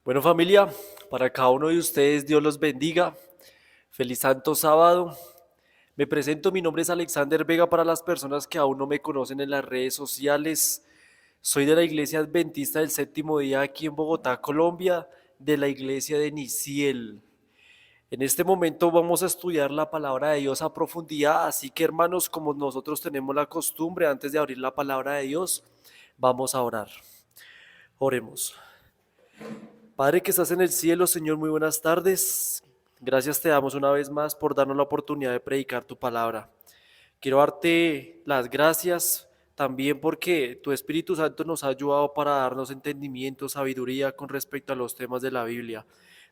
Bueno, familia, para cada uno de ustedes, Dios los bendiga. Feliz Santo Sábado. Me presento, mi nombre es Alexander Vega para las personas que aún no me conocen en las redes sociales. Soy de la Iglesia Adventista del Séptimo Día aquí en Bogotá, Colombia, de la Iglesia de Niciel. En este momento vamos a estudiar la palabra de Dios a profundidad, así que hermanos, como nosotros tenemos la costumbre, antes de abrir la palabra de Dios, vamos a orar. Oremos. Padre que estás en el cielo, Señor, muy buenas tardes. Gracias te damos una vez más por darnos la oportunidad de predicar tu palabra. Quiero darte las gracias también porque tu Espíritu Santo nos ha ayudado para darnos entendimiento, sabiduría con respecto a los temas de la Biblia.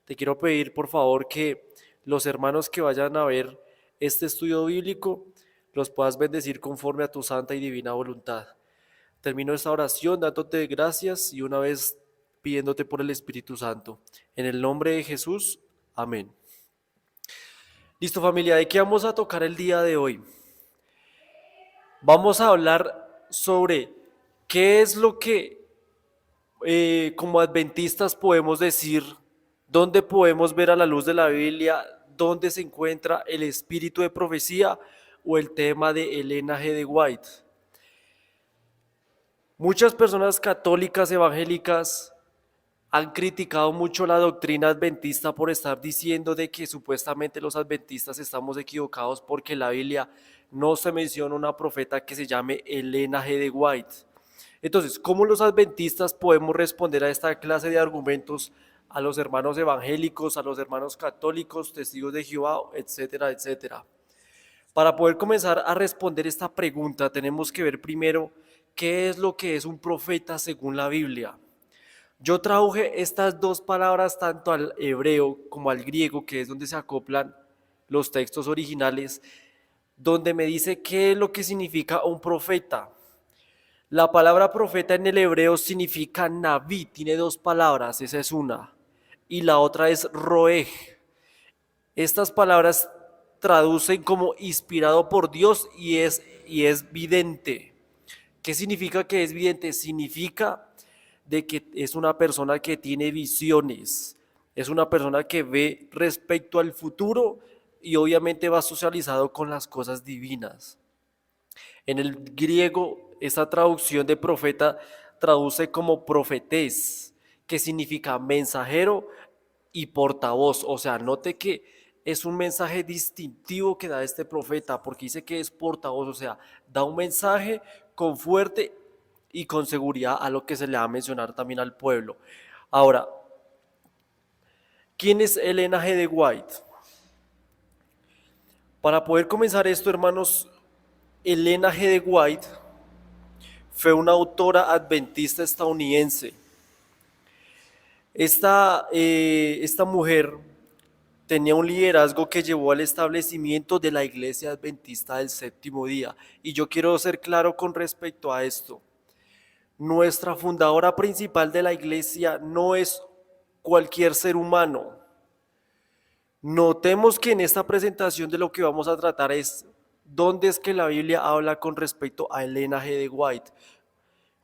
Te quiero pedir, por favor, que los hermanos que vayan a ver este estudio bíblico los puedas bendecir conforme a tu santa y divina voluntad. Termino esta oración dándote gracias y una vez pidiéndote por el Espíritu Santo. En el nombre de Jesús, amén. Listo, familia, ¿de qué vamos a tocar el día de hoy? Vamos a hablar sobre qué es lo que como adventistas podemos decir, dónde podemos ver a la luz de la Biblia, dónde se encuentra el espíritu de profecía o el tema de Elena G. de White. Muchas personas católicas, evangélicas, han criticado mucho la doctrina adventista por estar diciendo de que supuestamente los adventistas estamos equivocados porque en la Biblia no se menciona una profeta que se llame Elena G. de White. Entonces, ¿cómo los adventistas podemos responder a esta clase de argumentos a los hermanos evangélicos, a los hermanos católicos, testigos de Jehová, etcétera, etcétera? Para poder comenzar a responder esta pregunta, tenemos que ver primero qué es lo que es un profeta según la Biblia. Yo traduje estas dos palabras tanto al hebreo como al griego, que es donde se acoplan los textos originales, donde me dice qué es lo que significa un profeta. La palabra profeta en el hebreo significa naví, tiene dos palabras, esa es una, y la otra es roej. Estas palabras traducen como inspirado por Dios y es vidente. ¿Qué significa que es vidente? Significa de que es una persona que tiene visiones, es una persona que ve respecto al futuro y obviamente va socializado con las cosas divinas. En el griego, esta traducción de profeta traduce como profetés, que significa mensajero y portavoz. O sea, note que es un mensaje distintivo que da este profeta, porque dice que es portavoz, o sea, da un mensaje con fuerte y con seguridad a lo que se le va a mencionar también al pueblo. Ahora, ¿quién es Elena G. de White? Para poder comenzar esto, hermanos, Elena G. de White fue una autora adventista estadounidense. Esta mujer tenía un liderazgo que llevó al establecimiento de la Iglesia Adventista del Séptimo Día. Y yo quiero ser claro con respecto a esto. Nuestra fundadora principal de la Iglesia no es cualquier ser humano. Notemos que en esta presentación de lo que vamos a tratar es dónde es que la Biblia habla con respecto a Elena G. de White.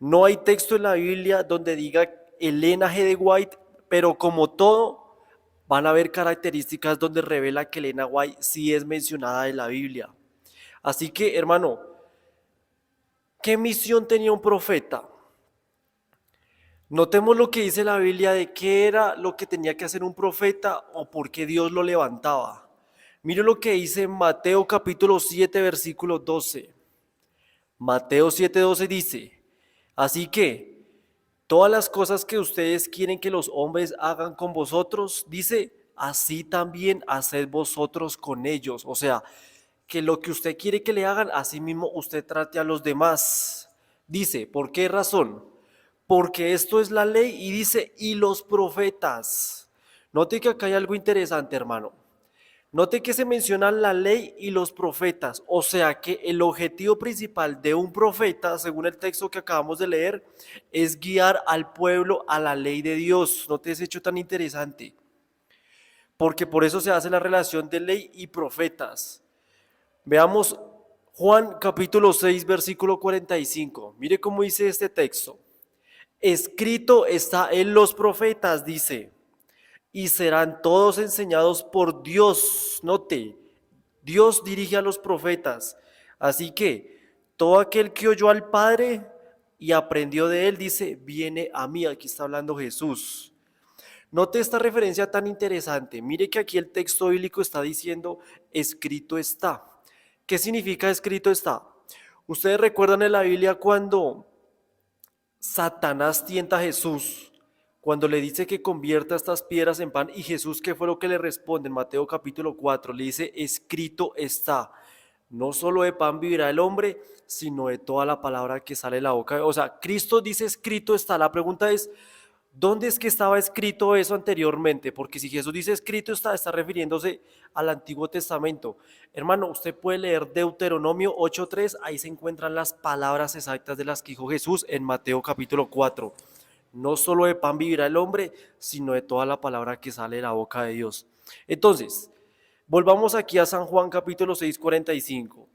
No hay texto en la Biblia donde diga Elena G. de White, pero como todo, van a haber características donde revela que Elena White sí es mencionada en la Biblia. Así que, hermano, ¿qué misión tenía un profeta? Notemos lo que dice la Biblia de qué era lo que tenía que hacer un profeta o por qué Dios lo levantaba. Mire lo que dice Mateo capítulo 7, versículo 12. Mateo 7:12 dice, así que todas las cosas que ustedes quieren que los hombres hagan con vosotros, dice, así también haced vosotros con ellos. O sea, que lo que usted quiere que le hagan, así mismo usted trate a los demás. Dice, ¿por qué razón? Porque esto es la ley y dice, y los profetas. Note que acá hay algo interesante, hermano. Note que se mencionan la ley y los profetas, o sea que el objetivo principal de un profeta, según el texto que acabamos de leer, es guiar al pueblo a la ley de Dios. Note ese hecho tan interesante, porque por eso se hace la relación de ley y profetas. Veamos Juan capítulo 6, versículo 45. Mire cómo dice este texto. Escrito está en los profetas, dice. y serán todos enseñados por Dios. Note, Dios dirige a los profetas. Así que todo aquel que oyó al Padre y aprendió de él, dice, viene a mí. Aquí está hablando Jesús. Note esta referencia tan interesante. Mire que aquí el texto bíblico está diciendo, escrito está. ¿Qué significa escrito está? Ustedes recuerdan en la Biblia cuando Satanás tienta a Jesús, cuando le dice que convierta estas piedras en pan, y Jesús, ¿qué fue lo que le responde? En Mateo capítulo 4, le dice, escrito está, no solo de pan vivirá el hombre, sino de toda la palabra que sale de la boca. O sea, Cristo dice, escrito está. La pregunta es, ¿dónde es que estaba escrito eso anteriormente? Porque si Jesús dice escrito está refiriéndose al Antiguo Testamento. Hermano, usted puede leer Deuteronomio 8:3, ahí se encuentran las palabras exactas de las que dijo Jesús en Mateo capítulo 4. No solo de pan vivirá el hombre, sino de toda la palabra que sale de la boca de Dios. Entonces, volvamos aquí a San Juan capítulo 6:45.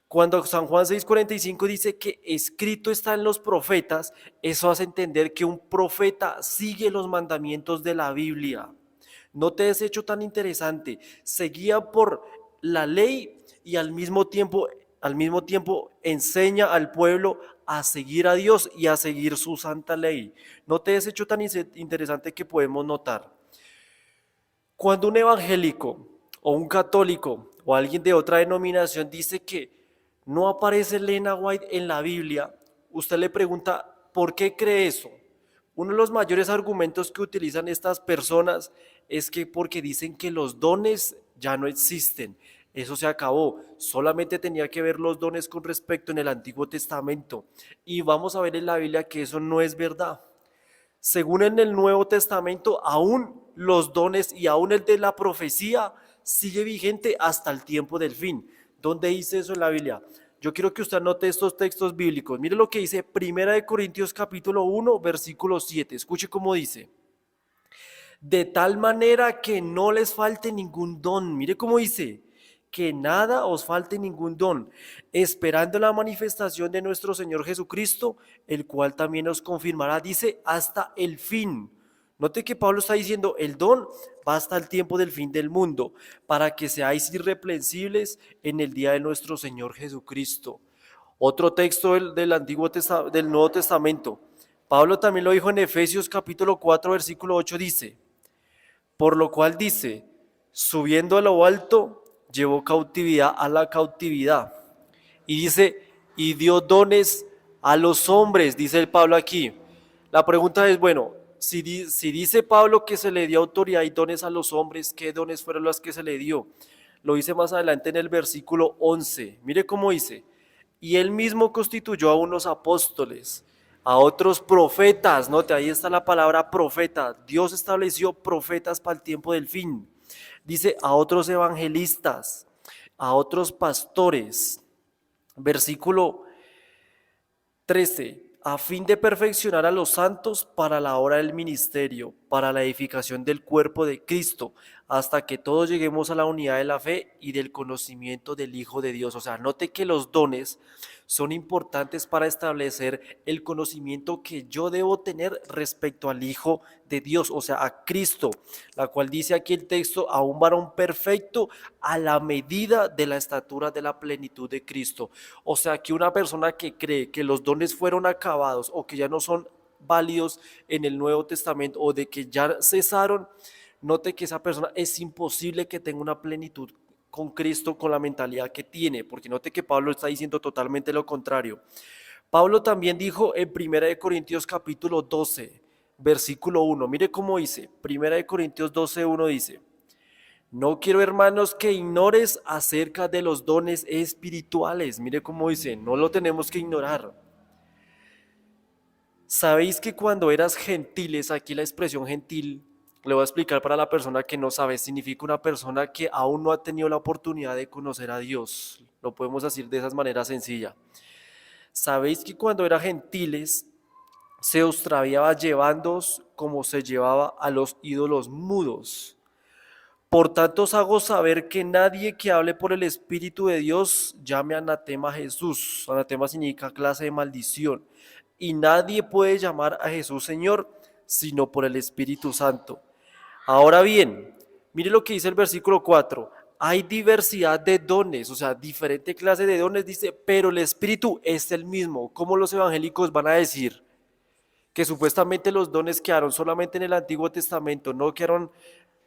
Cuando San Juan 6:45 dice que escrito está en los profetas, eso hace entender que un profeta sigue los mandamientos de la Biblia. No te es hecho tan interesante, seguía por la ley y al mismo tiempo enseña al pueblo a seguir a Dios y a seguir su santa ley. No te es hecho tan interesante que podemos notar. Cuando un evangélico o un católico o alguien de otra denominación dice que no aparece Elena White en la Biblia, usted le pregunta, ¿por qué cree eso? Uno de los mayores argumentos que utilizan estas personas es que porque dicen que los dones ya no existen. Eso se acabó. Solamente tenía que ver los dones con respecto en el Antiguo Testamento. Y vamos a ver en la Biblia que eso no es verdad. Según en el Nuevo Testamento, aún los dones y aún el de la profecía sigue vigente hasta el tiempo del fin. ¿Dónde dice eso en la Biblia? Yo quiero que usted anote estos textos bíblicos. Mire lo que dice 1 Corintios capítulo 1, versículo 7. Escuche cómo dice. De tal manera que no les falte ningún don. Mire cómo dice, que nada os falte ningún don, esperando la manifestación de nuestro Señor Jesucristo, el cual también nos confirmará, dice, hasta el fin. Note que Pablo está diciendo, el don va hasta el tiempo del fin del mundo, para que seáis irreprensibles en el día de nuestro Señor Jesucristo. Otro texto del Nuevo Testamento. Pablo también lo dijo en Efesios capítulo 4, versículo 8, dice, por lo cual dice, subiendo a lo alto, llevó cautividad a la cautividad. Y dice, y dio dones a los hombres, dice el Pablo aquí. La pregunta es, bueno, si dice Pablo que se le dio autoridad y dones a los hombres, ¿qué dones fueron los que se le dio? Lo dice más adelante en el versículo 11. Mire cómo dice, y él mismo constituyó a unos apóstoles, a otros profetas. Note, ahí está la palabra profeta. Dios estableció profetas para el tiempo del fin. Dice, a otros evangelistas, a otros pastores. Versículo 13, a fin de perfeccionar a los santos para la obra del ministerio, para la edificación del cuerpo de Cristo, hasta que todos lleguemos a la unidad de la fe y del conocimiento del Hijo de Dios. O sea, note que los dones son importantes para establecer el conocimiento que yo debo tener respecto al Hijo de Dios, o sea, a Cristo, la cual dice aquí el texto, a un varón perfecto a la medida de la estatura de la plenitud de Cristo. O sea, que una persona que cree que los dones fueron acabados o que ya no son válidos en el Nuevo Testamento o de que ya cesaron, note que esa persona es imposible que tenga una plenitud con Cristo, con la mentalidad que tiene, porque note que Pablo está diciendo totalmente lo contrario. Pablo también dijo en 1 Corintios capítulo 12, versículo 1, mire cómo dice, 1 Corintios 12, 1 dice, no quiero, hermanos, que ignores acerca de los dones espirituales. Mire cómo dice, no lo tenemos que ignorar. Sabéis que cuando eras gentiles, aquí la expresión gentil, le voy a explicar para la persona que no sabe, significa una persona que aún no ha tenido la oportunidad de conocer a Dios. Lo podemos decir de esa manera sencilla. Sabéis que cuando eras gentiles, se os traía llevándoos como se llevaba a los ídolos mudos. Por tanto os hago saber que nadie que hable por el Espíritu de Dios llame anatema a Jesús. Anatema significa clase de maldición. Y nadie puede llamar a Jesús Señor, sino por el Espíritu Santo. Ahora bien, mire lo que dice el versículo 4. Hay diversidad de dones, o sea, diferente clase de dones, dice, pero el Espíritu es el mismo. ¿Cómo los evangélicos van a decir que supuestamente los dones quedaron solamente en el Antiguo Testamento, no quedaron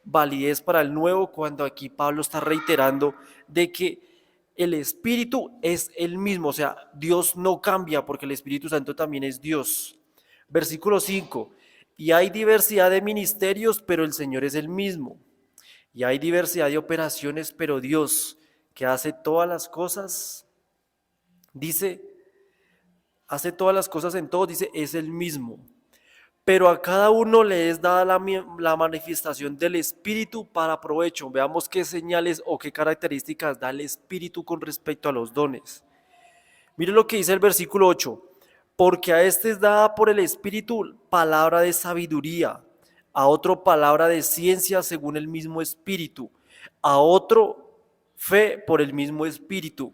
validez para el Nuevo, cuando aquí Pablo está reiterando de que el Espíritu es el mismo, o sea, Dios no cambia porque el Espíritu Santo también es Dios? Versículo 5. Y hay diversidad de ministerios, pero el Señor es el mismo. Y hay diversidad de operaciones, pero Dios, que hace todas las cosas, dice, hace todas las cosas en todos, dice, es el mismo. Pero a cada uno le es dada la manifestación del Espíritu para provecho. Veamos qué señales o qué características da el Espíritu con respecto a los dones. Mire lo que dice el versículo 8. Porque a este es dada por el Espíritu palabra de sabiduría, a otro palabra de ciencia según el mismo Espíritu, a otro fe por el mismo Espíritu,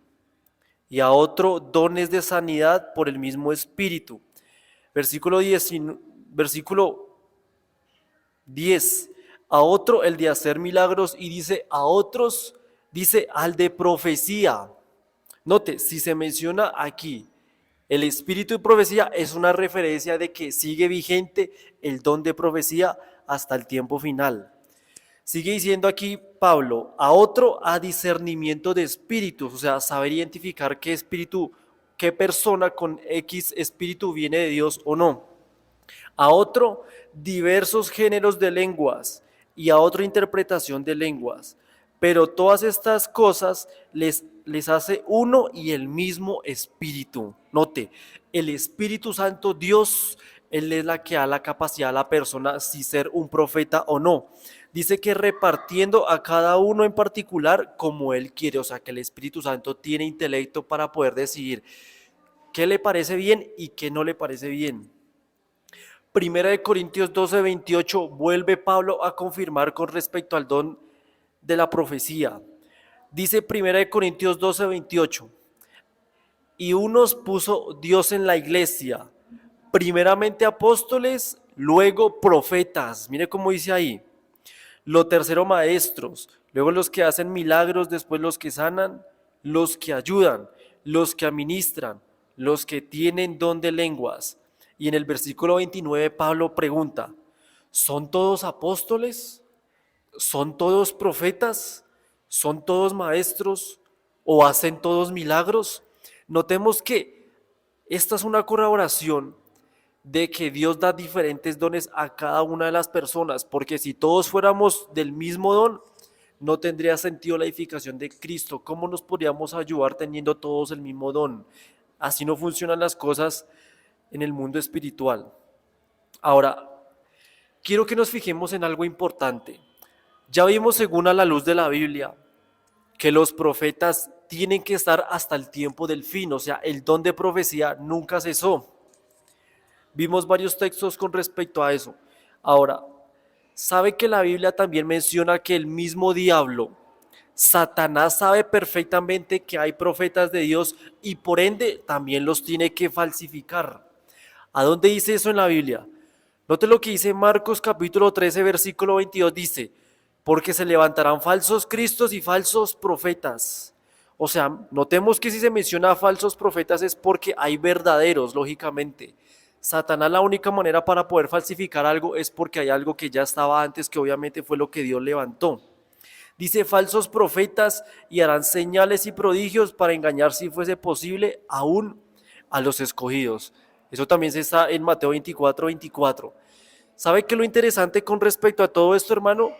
y a otro dones de sanidad por el mismo Espíritu. Versículo 10, a otro el de hacer milagros, y dice a otros, dice al de profecía. Note, si se menciona aquí el espíritu de profecía, es una referencia de que sigue vigente el don de profecía hasta el tiempo final. Sigue diciendo aquí Pablo, a otro a discernimiento de espíritus, o sea, saber identificar qué espíritu, qué persona con X espíritu viene de Dios o no. A otro diversos géneros de lenguas y a otro interpretación de lenguas. Pero todas estas cosas les hace uno y el mismo Espíritu. Note, el Espíritu Santo, Dios, Él es la que da la capacidad a la persona si ser un profeta o no. Dice que repartiendo a cada uno en particular como Él quiere, o sea que el Espíritu Santo tiene intelecto para poder decidir qué le parece bien y qué no le parece bien. Primera de Corintios 12:28 vuelve Pablo a confirmar con respecto al don de la profecía. Dice Primera de Corintios 12:28, y unos puso Dios en la iglesia, primeramente apóstoles, luego profetas. Mire cómo dice ahí. Lo tercero maestros, luego los que hacen milagros, después los que sanan, los que ayudan, los que administran, los que tienen don de lenguas. Y en el versículo 29 Pablo pregunta, ¿son todos apóstoles? ¿Son todos profetas? ¿Son todos maestros? ¿O hacen todos milagros? Notemos que esta es una corroboración de que Dios da diferentes dones a cada una de las personas, porque si todos fuéramos del mismo don, no tendría sentido la edificación de Cristo. ¿Cómo nos podríamos ayudar teniendo todos el mismo don? Así no funcionan las cosas en el mundo espiritual. Ahora, quiero que nos fijemos en algo importante. Ya vimos, según a la luz de la Biblia, que los profetas tienen que estar hasta el tiempo del fin, o sea, el don de profecía nunca cesó. Vimos varios textos con respecto a eso. Ahora, ¿sabe que la Biblia también menciona que el mismo diablo, Satanás, sabe perfectamente que hay profetas de Dios y por ende también los tiene que falsificar? ¿A dónde dice eso en la Biblia? Note lo que dice Marcos capítulo 13, versículo 22, dice, porque se levantarán falsos cristos y falsos profetas. O sea, notemos que si se menciona falsos profetas es porque hay verdaderos, lógicamente. Satanás, la única manera para poder falsificar algo es porque hay algo que ya estaba antes, que obviamente fue lo que Dios levantó. Dice falsos profetas y harán señales y prodigios para engañar, si fuese posible, aún a los escogidos. Eso también se está en Mateo 24:24. ¿Sabe qué es lo interesante con respecto a todo esto, hermano?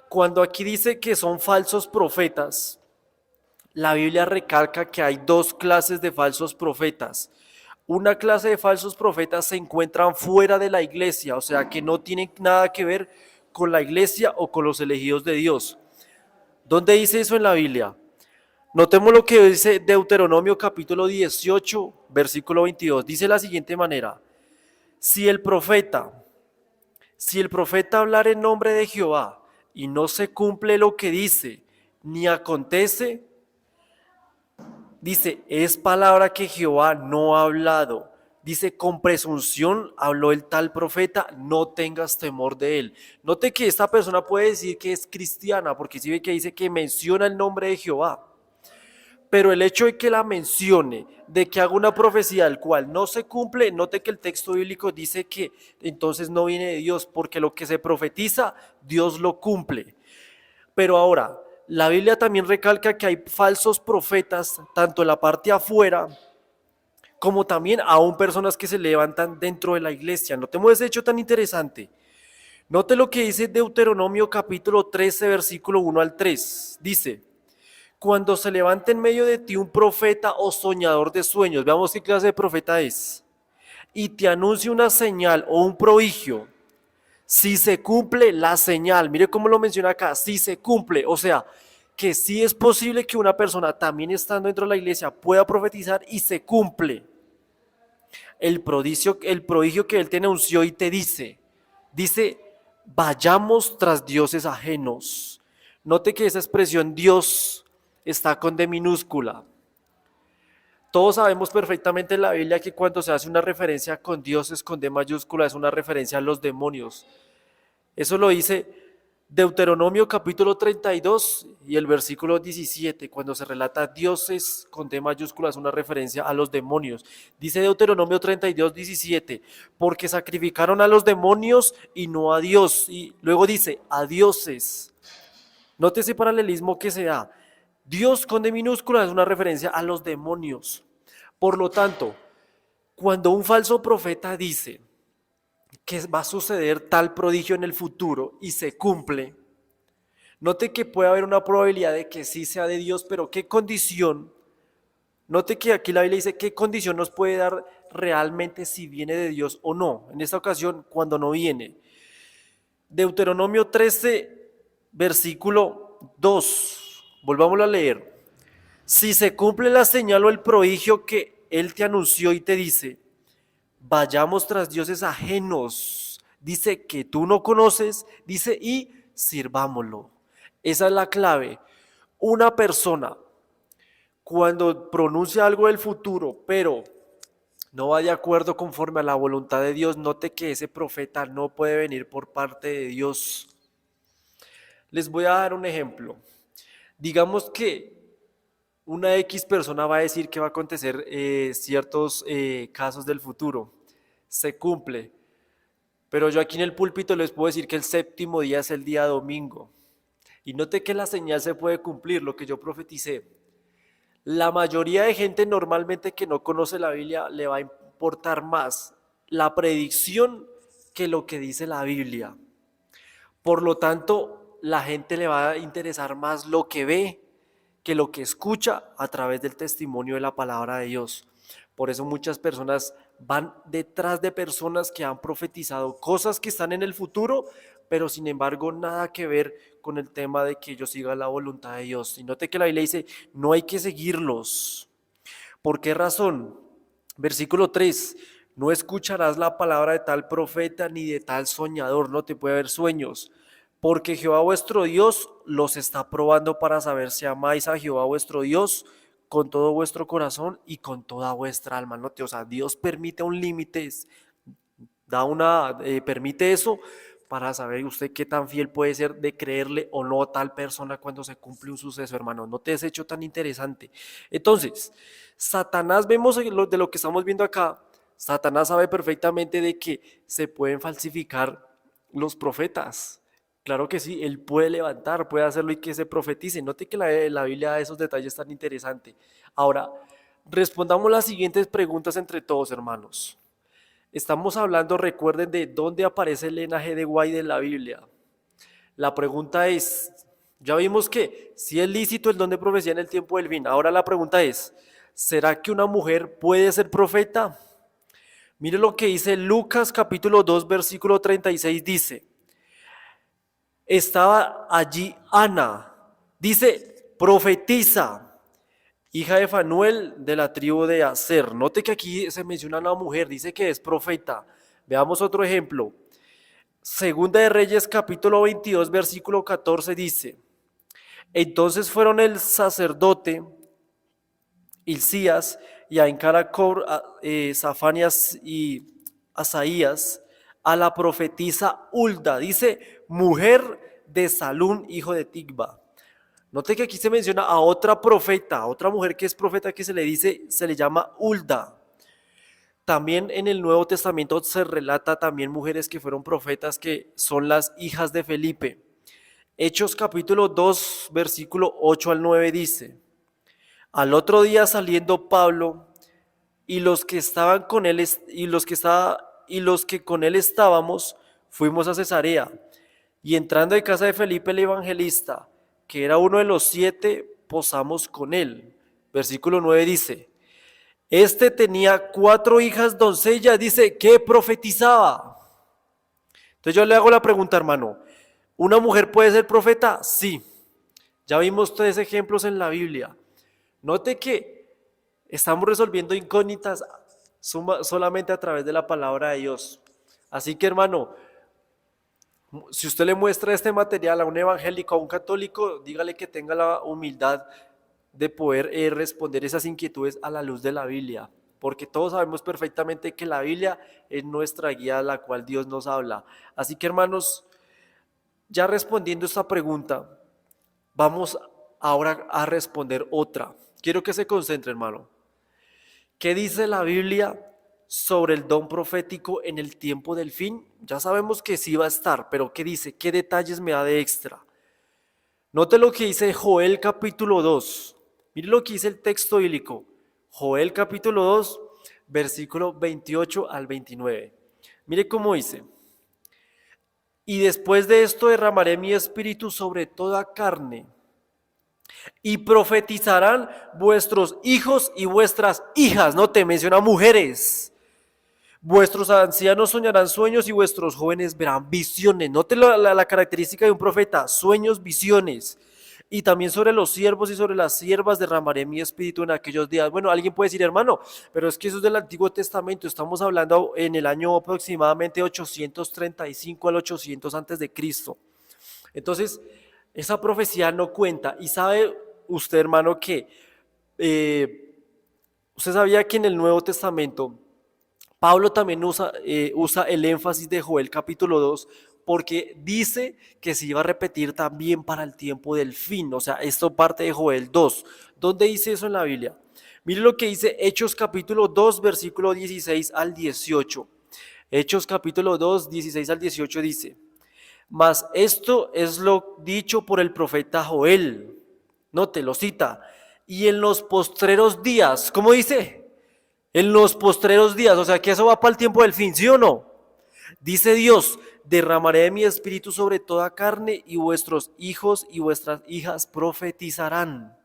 Cuando aquí dice que son falsos profetas, la Biblia recalca que hay dos clases de falsos profetas. Una clase de falsos profetas se encuentran fuera de la iglesia, o sea que no tienen nada que ver con la iglesia o con los elegidos de Dios. ¿Dónde dice eso en la Biblia? Notemos lo que dice Deuteronomio capítulo 18, versículo 22. Dice de la siguiente manera, si el profeta hablar en nombre de Jehová y no se cumple lo que dice, ni acontece, dice, es palabra que Jehová no ha hablado. Dice, con presunción habló el tal profeta, no tengas temor de él. Note que esta persona puede decir que es cristiana, porque si ve que dice que menciona el nombre de Jehová. Pero el hecho de que la mencione, de que haga una profecía al cual no se cumple, note que el texto bíblico dice que entonces no viene de Dios, porque lo que se profetiza, Dios lo cumple. Pero ahora, la Biblia también recalca que hay falsos profetas, tanto en la parte afuera, como también aún personas que se levantan dentro de la iglesia. Notemos ese hecho tan interesante. Note lo que dice Deuteronomio capítulo 13, versículo 1 al 3. Dice, cuando se levante en medio de ti un profeta o soñador de sueños, veamos qué clase de profeta es, y te anuncie una señal o un prodigio, si se cumple la señal, mire cómo lo menciona acá, si se cumple, o sea, que sí es posible que una persona también estando dentro de la iglesia pueda profetizar y se cumple el prodigio que él te anunció y te dice, vayamos tras dioses ajenos. Note que esa expresión Dios está con D minúscula. Todos sabemos perfectamente en la Biblia que cuando se hace una referencia con dioses con D mayúscula es una referencia a los demonios. Eso lo dice Deuteronomio capítulo 32 y el versículo 17, cuando se relata dioses con D mayúscula es una referencia a los demonios. Dice Deuteronomio 32, 17, porque sacrificaron a los demonios y no a Dios. Y luego dice, a dioses. Note ese paralelismo que se da. Dios con D minúscula es una referencia a los demonios. Por lo tanto, cuando un falso profeta dice que va a suceder tal prodigio en el futuro y se cumple, note que puede haber una probabilidad de que sí sea de Dios, pero ¿qué condición? Note que aquí la Biblia dice qué condición nos puede dar realmente si viene de Dios o no. En esta ocasión, cuando no viene. Deuteronomio 13, versículo 2. Volvámoslo a leer. Si se cumple la señal o el prodigio que Él te anunció y te dice, vayamos tras dioses ajenos, dice que tú no conoces, dice y sirvámoslo. Esa es la clave. Una persona cuando pronuncia algo del futuro, pero no va de acuerdo conforme a la voluntad de Dios, note que ese profeta no puede venir por parte de Dios. Les voy a dar un ejemplo. Digamos que una X persona va a decir que va a acontecer ciertos casos del futuro. Se cumple. Pero yo aquí en el púlpito les puedo decir que el séptimo día es el día domingo. Y note que la señal se puede cumplir, lo que yo profeticé. La mayoría de gente normalmente que no conoce la Biblia le va a importar más la predicción que lo que dice la Biblia. Por lo tanto, la gente le va a interesar más lo que ve que lo que escucha a través del testimonio de la palabra de Dios. Por eso muchas personas van detrás de personas que han profetizado cosas que están en el futuro, pero sin embargo nada que ver con el tema de que ellos sigan la voluntad de Dios. Y note que la Biblia dice, no hay que seguirlos. ¿Por qué razón? Versículo 3, no escucharás la palabra de tal profeta ni de tal soñador, no te puede haber sueños, porque Jehová vuestro Dios los está probando para saber si amáis a Jehová vuestro Dios con todo vuestro corazón y con toda vuestra alma. Note, o sea, Dios permite un límite, permite eso para saber usted qué tan fiel puede ser de creerle o no a tal persona cuando se cumple un suceso, hermano. No te has hecho tan interesante. Entonces, Satanás, vemos de lo que estamos viendo acá, Satanás sabe perfectamente de que se pueden falsificar los profetas. Claro que sí, él puede levantar, puede hacerlo y que se profetice. Note que la Biblia da esos detalles tan interesantes. Ahora, respondamos las siguientes preguntas entre todos, hermanos. Estamos hablando, recuerden, de dónde aparece el linaje de White en la Biblia. La pregunta es, ya vimos que si es lícito el don de profecía en el tiempo del fin. Ahora la pregunta es, ¿será que una mujer puede ser profeta? Mire lo que dice Lucas capítulo 2, versículo 36, dice, estaba allí Ana, dice, profetiza, hija de Fanuel de la tribu de Aser. Note que aquí se menciona a una mujer, dice que es profeta. Veamos otro ejemplo. Segunda de Reyes capítulo 22 versículo 14 dice, entonces fueron el sacerdote Hilcías y a Encaracor, Safanias y Asaías, a la profetisa Hulda, dice, mujer de Salún, hijo de Tigba. Note que aquí se menciona a otra profeta, a otra mujer que es profeta que se le dice, se le llama Hulda. También en el Nuevo Testamento se relata también mujeres que fueron profetas que son las hijas de Felipe. Hechos capítulo 2, versículo 8 al 9 dice, al otro día saliendo Pablo y los que estaban con él y los que con él estábamos, fuimos a Cesarea, y entrando en casa de Felipe el evangelista, que era uno de los 7, posamos con él. Versículo 9 dice, este tenía 4 hijas doncellas, dice, que profetizaba. Entonces yo le hago la pregunta, hermano, ¿una mujer puede ser profeta? Sí. Ya vimos 3 ejemplos en la Biblia. Note que estamos resolviendo incógnitas solamente a través de la palabra de Dios. Así que, hermano, si usted le muestra este material a un evangélico, a un católico, dígale que tenga la humildad de poder responder esas inquietudes a la luz de la Biblia, porque todos sabemos perfectamente que la Biblia es nuestra guía a la cual Dios nos habla. Así que, hermanos, ya respondiendo esta pregunta, vamos ahora a responder otra. Quiero que se concentre, hermano. ¿Qué dice la Biblia sobre el don profético en el tiempo del fin? Ya sabemos que sí va a estar, pero ¿qué dice? ¿Qué detalles me da de extra? Note lo que dice Joel capítulo 2. Mire lo que dice el texto bíblico. Joel capítulo 2, versículo 28 al 29. Mire cómo dice. Y después de esto derramaré mi espíritu sobre toda carne, y profetizarán vuestros hijos y vuestras hijas. No te menciona mujeres. Vuestros ancianos soñarán sueños y vuestros jóvenes verán visiones. Note la característica de un profeta, sueños, visiones. Y también sobre los siervos y sobre las siervas derramaré mi espíritu en aquellos días. Bueno, alguien puede decir, hermano, pero es que eso es del Antiguo Testamento. Estamos hablando en el año aproximadamente 835 al 800 antes de Cristo. Entonces, esa profecía no cuenta. Y sabe usted, hermano, que usted sabía que en el Nuevo Testamento Pablo también usa el énfasis de Joel capítulo 2 porque dice que se iba a repetir también para el tiempo del fin. O sea, esto parte de Joel 2. ¿Dónde dice eso en la Biblia? Mire lo que dice Hechos capítulo 2, versículo 16 al 18. Hechos capítulo 2, 16 al 18 dice, mas esto es lo dicho por el profeta Joel. Note, lo cita. Y en los postreros días, ¿cómo dice? En los postreros días, o sea que eso va para el tiempo del fin, ¿sí o no? Dice Dios, derramaré de mi espíritu sobre toda carne y vuestros hijos y vuestras hijas profetizarán.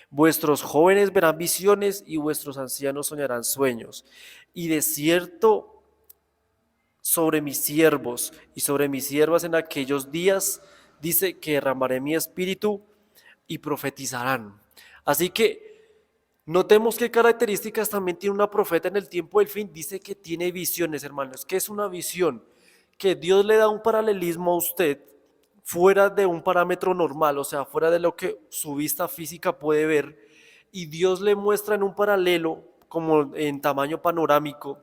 Vuestros jóvenes verán visiones y vuestros ancianos soñarán sueños. Y de cierto sobre mis siervos y sobre mis siervas en aquellos días, dice que derramaré mi espíritu y profetizarán. Así que notemos qué características también tiene una profeta en el tiempo del fin. Dice que tiene visiones, hermanos. ¿Qué es una visión? Que Dios le da un paralelismo a usted fuera de un parámetro normal, o sea, fuera de lo que su vista física puede ver, y Dios le muestra en un paralelo, como en tamaño panorámico,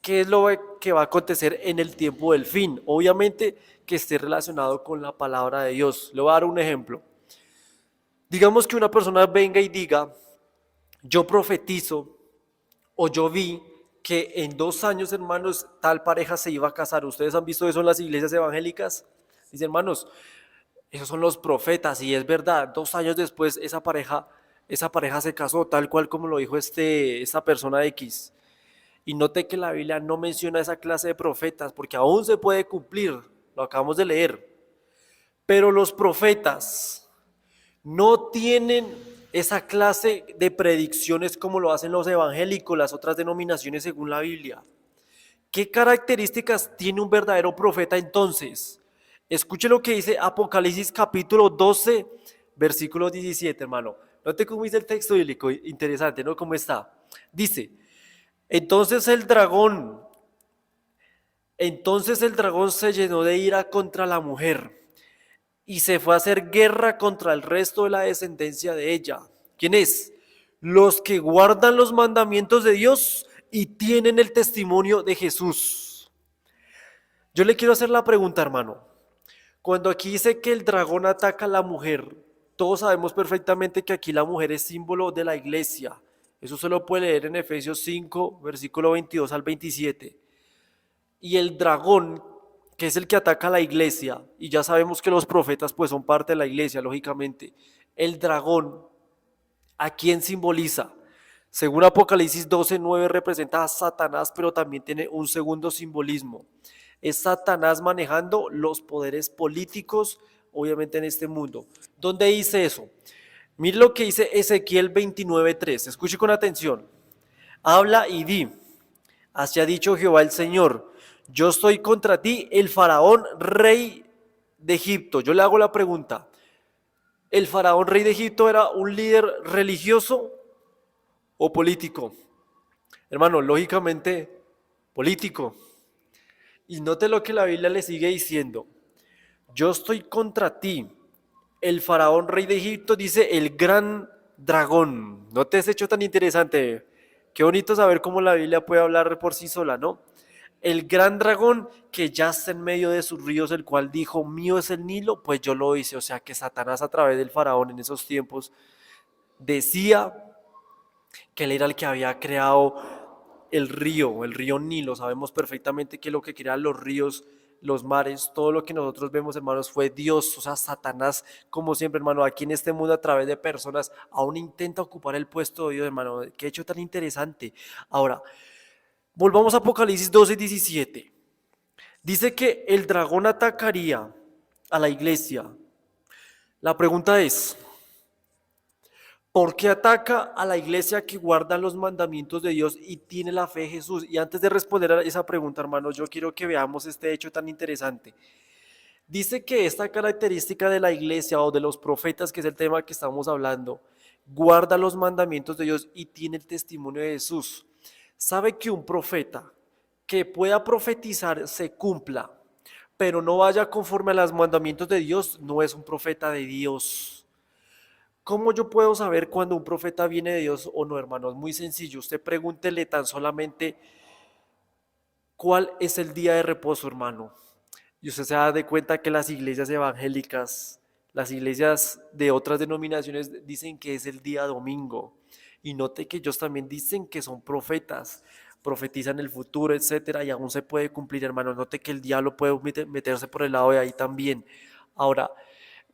qué es lo que va a acontecer en el tiempo del fin. Obviamente que esté relacionado con la palabra de Dios. Le voy a dar un ejemplo. Digamos que una persona venga y diga, yo profetizo o yo vi que en 2 años, hermanos, tal pareja se iba a casar. ¿Ustedes han visto eso en las iglesias evangélicas? Dicen, hermanos, esos son los profetas y es verdad, 2 años después esa pareja se casó tal cual como lo dijo esta persona X. Y note que la Biblia no menciona esa clase de profetas porque aún se puede cumplir, lo acabamos de leer. Pero los profetas no tienen esa clase de predicciones como lo hacen los evangélicos, las otras denominaciones según la Biblia. ¿Qué características tiene un verdadero profeta entonces? Escuche lo que dice Apocalipsis capítulo 12, versículo 17, hermano. Note cómo dice el texto bíblico, interesante, ¿no? ¿Cómo está? Dice, entonces el dragón se llenó de ira contra la mujer y se fue a hacer guerra contra el resto de la descendencia de ella. ¿Quién es? los que guardan los mandamientos de Dios y tienen el testimonio de Jesús. Yo le quiero hacer la pregunta, hermano. Cuando aquí dice que el dragón ataca a la mujer, todos sabemos perfectamente que aquí la mujer es símbolo de la iglesia. Eso se lo puede leer en Efesios 5, versículo 22 al 27. Y el dragón, que es el que ataca a la iglesia, y ya sabemos que los profetas pues son parte de la iglesia, lógicamente. El dragón, ¿a quién simboliza? Según Apocalipsis 12:9 representa a Satanás, pero también tiene un segundo simbolismo. Es Satanás manejando los poderes políticos, obviamente en este mundo. ¿Dónde dice eso? Mire lo que dice Ezequiel 29:3. Escuche con atención. Habla y di, así ha dicho Jehová el Señor, yo estoy contra ti, el faraón rey de Egipto. Yo le hago la pregunta, ¿el faraón rey de Egipto era un líder religioso o político? Hermano, lógicamente político. Y note lo que la Biblia le sigue diciendo. Yo estoy contra ti. El faraón rey de Egipto dice el gran dragón. ¿No te has hecho tan interesante? Qué bonito saber cómo la Biblia puede hablar por sí sola, ¿no? El gran dragón que yace en medio de sus ríos, el cual dijo, mío es el Nilo, pues yo lo hice. O sea que Satanás a través del faraón en esos tiempos decía que él era el que había creado el río Nilo. Sabemos perfectamente que lo que crea los ríos, los mares, todo lo que nosotros vemos, hermanos, fue Dios. O sea, Satanás, como siempre, hermano, aquí en este mundo a través de personas, aún intenta ocupar el puesto de Dios, hermano. Qué hecho tan interesante. Ahora, volvamos a Apocalipsis 12:17. Dice que el dragón atacaría a la iglesia. La pregunta es, ¿por qué ataca a la iglesia que guarda los mandamientos de Dios y tiene la fe en Jesús? Y antes de responder a esa pregunta, hermanos, yo quiero que veamos este hecho tan interesante. Dice que esta característica de la iglesia o de los profetas, que es el tema que estamos hablando, guarda los mandamientos de Dios y tiene el testimonio de Jesús. ¿Sabe que un profeta que pueda profetizar se cumpla, pero no vaya conforme a los mandamientos de Dios, no es un profeta de Dios? ¿Cómo yo puedo saber cuando un profeta viene de Dios o no, hermano? Es muy sencillo. Usted pregúntele tan solamente cuál es el día de reposo, hermano. Y usted se da de cuenta que las iglesias evangélicas, las iglesias de otras denominaciones dicen que es el día domingo. Y note que ellos también dicen que son profetas, profetizan el futuro, etcétera, y aún se puede cumplir, hermano. Note que el diablo puede meterse por el lado de ahí también. Ahora,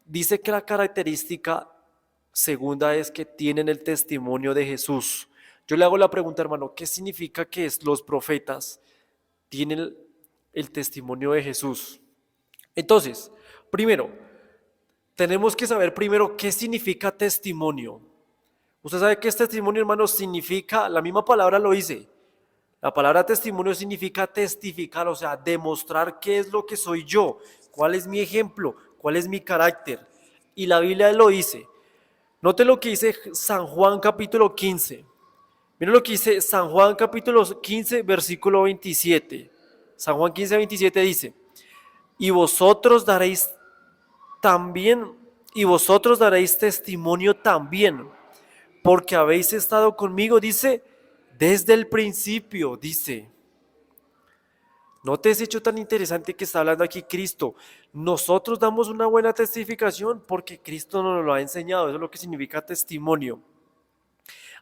dice que la característica segunda es que tienen el testimonio de Jesús. Yo le hago la pregunta, hermano, ¿qué significa que los profetas tienen el testimonio de Jesús? Entonces, primero, tenemos que saber primero qué significa testimonio. Usted sabe que este testimonio, hermano, significa, la misma palabra lo dice. La palabra testimonio significa testificar, o sea, demostrar qué es lo que soy yo, cuál es mi ejemplo, cuál es mi carácter. Y la Biblia lo dice. Note lo que dice San Juan capítulo 15. Miren lo que dice San Juan capítulo 15, versículo 27. San Juan 15, 27 dice, y vosotros daréis también, y vosotros daréis testimonio también, porque habéis estado conmigo, dice, desde el principio, dice. ¿No te has hecho tan interesante que está hablando aquí Cristo? Nosotros damos una buena testificación porque Cristo nos lo ha enseñado. Eso es lo que significa testimonio.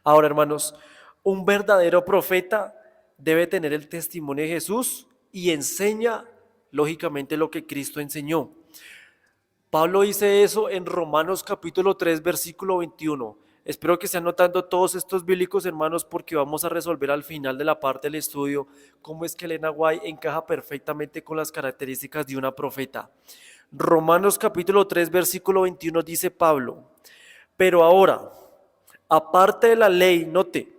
Ahora, hermanos, un verdadero profeta debe tener el testimonio de Jesús y enseña, lógicamente, lo que Cristo enseñó. Pablo dice eso en Romanos capítulo 3, versículo 21. Espero que estén anotando todos estos bíblicos, hermanos, porque vamos a resolver al final de la parte del estudio cómo es que Elena White encaja perfectamente con las características de una profeta. Romanos capítulo 3, versículo 21 dice Pablo, pero ahora, aparte de la ley, note,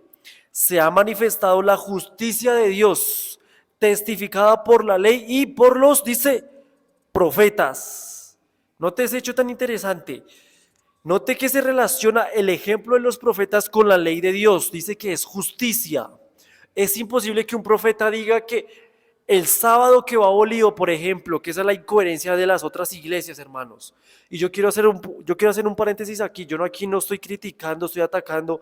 se ha manifestado la justicia de Dios, testificada por la ley y por los, dice, profetas. ¿No te has hecho tan interesante? Note que se relaciona el ejemplo de los profetas con la ley de Dios. Dice que es justicia. Es imposible que un profeta diga que el sábado que va abolido, por ejemplo, que esa es la incoherencia de las otras iglesias, hermanos. Y yo quiero hacer un paréntesis aquí. Yo no aquí no estoy criticando, estoy atacando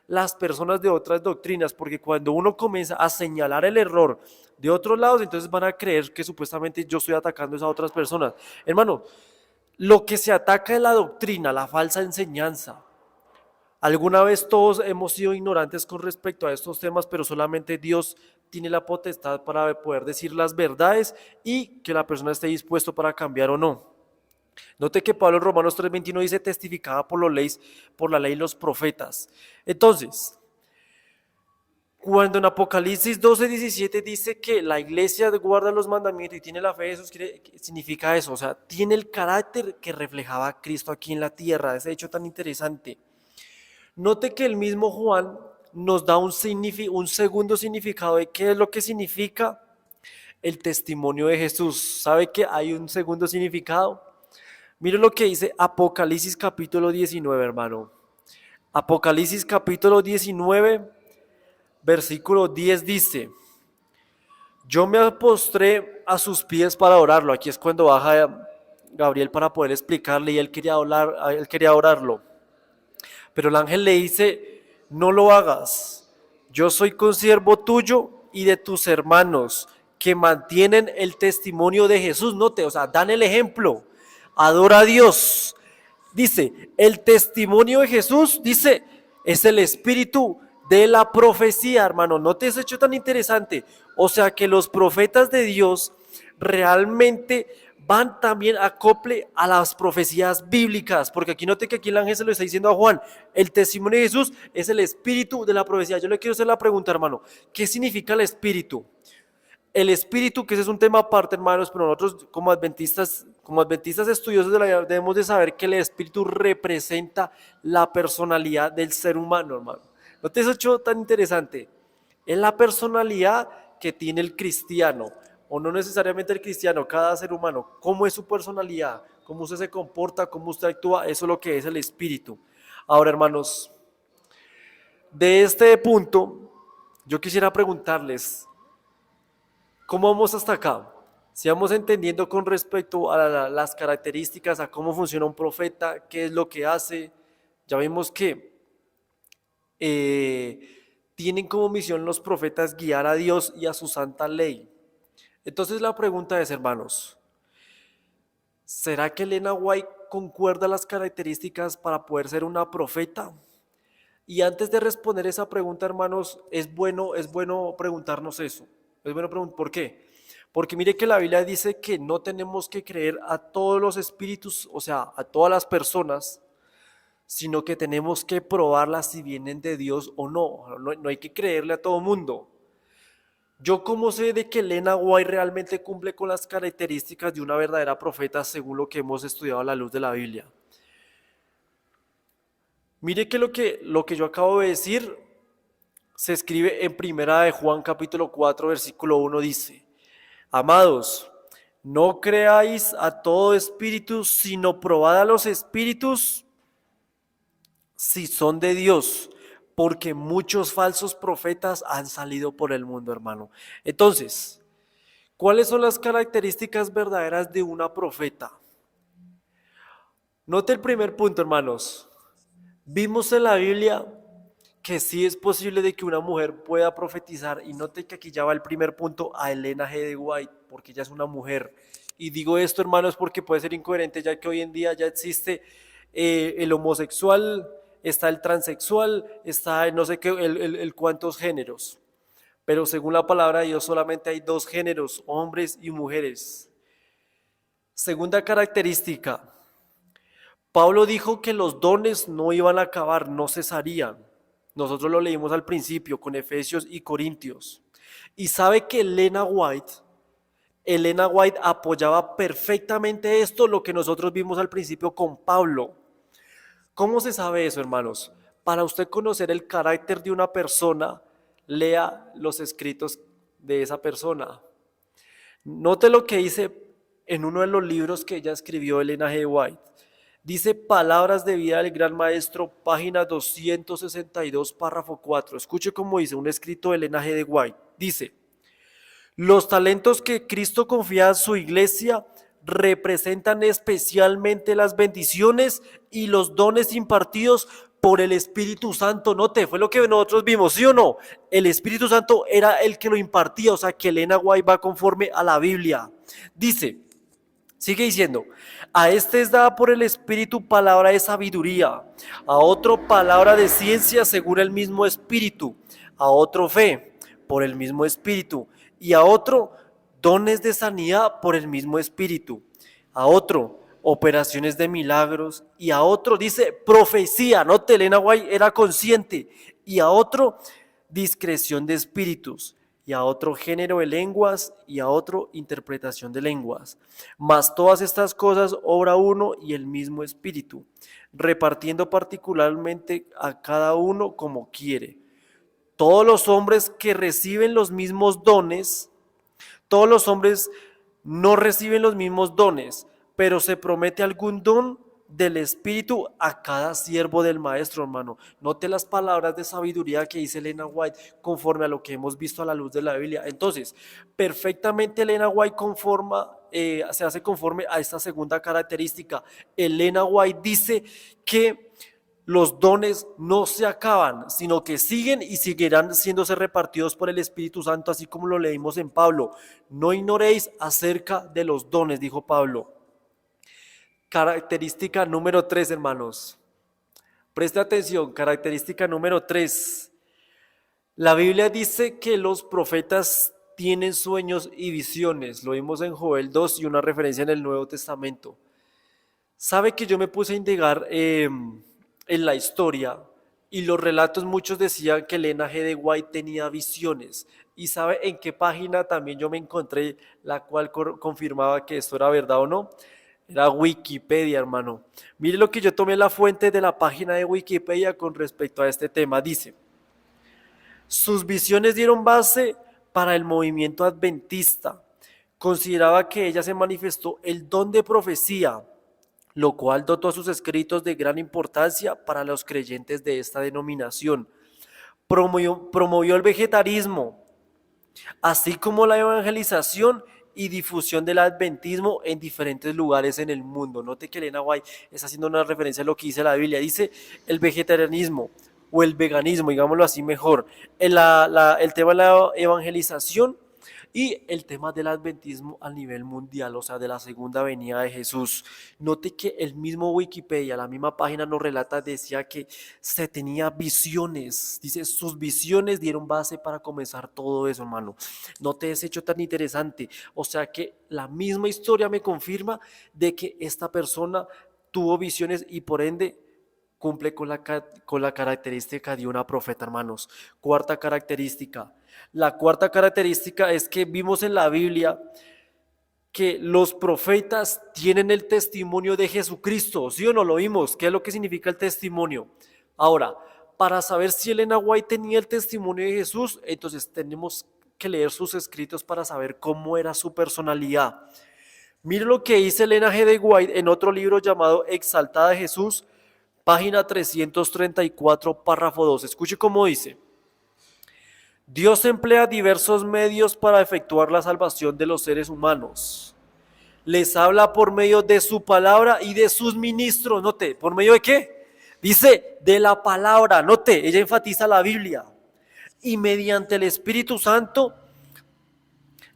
las personas de otras doctrinas, porque cuando uno comienza a señalar el error de otros lados, entonces van a creer que supuestamente yo estoy atacando a esas otras personas. Hermano, lo que se ataca es la doctrina, la falsa enseñanza. Alguna vez todos hemos sido ignorantes con respecto a estos temas, pero solamente Dios tiene la potestad para poder decir las verdades y que la persona esté dispuesto para cambiar o no. Note que Pablo en Romanos 3:21 dice testificaba por la ley y los profetas. Entonces, cuando en Apocalipsis 12:17 dice que la iglesia guarda los mandamientos y tiene la fe de Jesús, significa eso, o sea, tiene el carácter que reflejaba a Cristo aquí en la tierra, ese hecho tan interesante. Note que el mismo Juan nos da un segundo significado de qué es lo que significa el testimonio de Jesús. ¿Sabe que hay un segundo significado? Mire lo que dice Apocalipsis capítulo 19, hermano. Apocalipsis capítulo 19, versículo 10 dice: yo me postré a sus pies para orarlo. Aquí es cuando baja Gabriel para poder explicarle y él quería orarlo. Pero el ángel le dice: no lo hagas, yo soy consiervo tuyo y de tus hermanos que mantienen el testimonio de Jesús. Note, o sea, dan el ejemplo, adora a Dios. Dice, el testimonio de Jesús, dice, es el espíritu de la profecía, hermano. Note ese hecho tan interesante. O sea que los profetas de Dios realmente van también acople a las profecías bíblicas, porque aquí note que aquí el ángel se lo está diciendo a Juan, el testimonio de Jesús es el espíritu de la profecía. Yo le quiero hacer la pregunta, hermano, ¿qué significa el espíritu? El espíritu, que ese es un tema aparte, hermanos, pero nosotros como adventistas estudiosos de la vida debemos de saber que el espíritu representa la personalidad del ser humano, hermano. Note ese hecho tan interesante, es la personalidad que tiene el cristiano, o no necesariamente el cristiano, cada ser humano. ¿Cómo es su personalidad? ¿Cómo usted se comporta? ¿Cómo usted actúa? Eso es lo que es el espíritu. Ahora, hermanos, de este punto, yo quisiera preguntarles, ¿cómo vamos hasta acá? Si vamos entendiendo con respecto a las características, a cómo funciona un profeta, qué es lo que hace, ya vimos que tienen como misión los profetas guiar a Dios y a su santa ley. Entonces la pregunta es, hermanos, ¿será que Elena White concuerda las características para poder ser una profeta? Y antes de responder esa pregunta, hermanos, es bueno preguntarnos eso. Es bueno preguntar, ¿por qué? Porque mire que la Biblia dice que no tenemos que creer a todos los espíritus, o sea, a todas las personas, sino que tenemos que probarlas si vienen de Dios o no. No hay que creerle a todo mundo. ¿Yo cómo sé de que Elena White realmente cumple con las características de una verdadera profeta según lo que hemos estudiado a la luz de la Biblia? Mire que lo que yo acabo de decir se escribe en Primera de Juan capítulo 4 versículo 1, dice: amados, no creáis a todo espíritu, sino probad a los espíritus si son de Dios, porque muchos falsos profetas han salido por el mundo, hermano. Entonces, ¿cuáles son las características verdaderas de una profeta? Note el primer punto, hermanos. Vimos en la Biblia que sí es posible de que una mujer pueda profetizar, y note que aquí ya va el primer punto a Elena G. de White, porque ella es una mujer. Y digo esto, hermanos, porque puede ser incoherente, ya que hoy en día ya existe el homosexual, está el transexual, está no sé qué, el cuántos géneros. Pero según la palabra de Dios solamente hay dos géneros, hombres y mujeres. Segunda característica, Pablo dijo que los dones no iban a acabar, no cesarían. Nosotros lo leímos al principio con Efesios y Corintios. Y sabe que Elena White apoyaba perfectamente esto, lo que nosotros vimos al principio con Pablo. ¿Cómo se sabe eso, hermanos? Para usted conocer el carácter de una persona, lea los escritos de esa persona. Note lo que dice en uno de los libros que ella escribió, Elena G. White. Dice Palabras de vida del gran maestro, página 262, párrafo 4. Escuche cómo dice un escrito de Elena G. de White. Dice: los talentos que Cristo confía a su iglesia representan especialmente las bendiciones y los dones impartidos por el Espíritu Santo. Note, fue lo que nosotros vimos, ¿sí o no? El Espíritu Santo era el que lo impartía, o sea que Elena White va conforme a la Biblia. Dice, sigue diciendo, a este es dada por el Espíritu palabra de sabiduría, a otro palabra de ciencia según el mismo Espíritu, a otro fe por el mismo Espíritu, y a otro dones de sanidad por el mismo Espíritu, a otro operaciones de milagros, y a otro dice profecía, no, Elena White era consciente, y a otro discreción de espíritus, y a otro género de lenguas, y a otro interpretación de lenguas. Mas todas estas cosas obra uno y el mismo Espíritu, repartiendo particularmente a cada uno como quiere. Todos los hombres que reciben los mismos dones, todos los hombres no reciben los mismos dones, pero se promete algún don del Espíritu a cada siervo del Maestro, hermano. Note las palabras de sabiduría que dice Elena White conforme a lo que hemos visto a la luz de la Biblia. Entonces, perfectamente Elena White se hace conforme a esta segunda característica. Elena White dice que los dones no se acaban, sino que siguen y seguirán siéndose repartidos por el Espíritu Santo, así como lo leímos en Pablo. No ignoréis acerca de los dones, dijo Pablo. Característica número 3, hermanos. Preste atención, característica número 3. La Biblia dice que los profetas tienen sueños y visiones. Lo vimos en Joel 2 y una referencia en el Nuevo Testamento. ¿Sabe que yo me puse a indagar en la historia y los relatos? Muchos decían que Elena G. de White tenía visiones. ¿Y sabe en qué página también yo me encontré la cual confirmaba que esto era verdad o no? Era Wikipedia, hermano. Mire lo que yo tomé la fuente de la página de Wikipedia con respecto a este tema. Dice, sus visiones dieron base para el movimiento adventista. Consideraba que ella se manifestó el don de profecía, lo cual dotó a sus escritos de gran importancia para los creyentes de esta denominación. Promovió el vegetarismo, así como la evangelización y difusión del adventismo en diferentes lugares en el mundo. Note que Elena White está haciendo una referencia a lo que dice la Biblia. Dice el vegetarianismo o el veganismo, digámoslo así mejor, el tema de la evangelización y el tema del adventismo a nivel mundial, o sea, de la segunda venida de Jesús. Note que el mismo Wikipedia, la misma página nos relata, decía que se tenía visiones. Dice, sus visiones dieron base para comenzar todo eso, hermano. Note ese hecho tan interesante. O sea que la misma historia me confirma de que esta persona tuvo visiones y por ende cumple con la característica de una profeta, hermanos. Cuarta característica. La cuarta característica es que vimos en la Biblia que los profetas tienen el testimonio de Jesucristo. ¿Sí o no lo vimos? ¿Qué es lo que significa el testimonio? Ahora, para saber si Elena White tenía el testimonio de Jesús, entonces tenemos que leer sus escritos para saber cómo era su personalidad. Mire lo que dice Elena G. de White en otro libro llamado Exaltada de Jesús, página 334, párrafo 2. Escuche cómo dice. Dios emplea diversos medios para efectuar la salvación de los seres humanos. Les habla por medio de su palabra y de sus ministros. Note, ¿por medio de qué? Dice, de la palabra. Note, ella enfatiza la Biblia. Y mediante el Espíritu Santo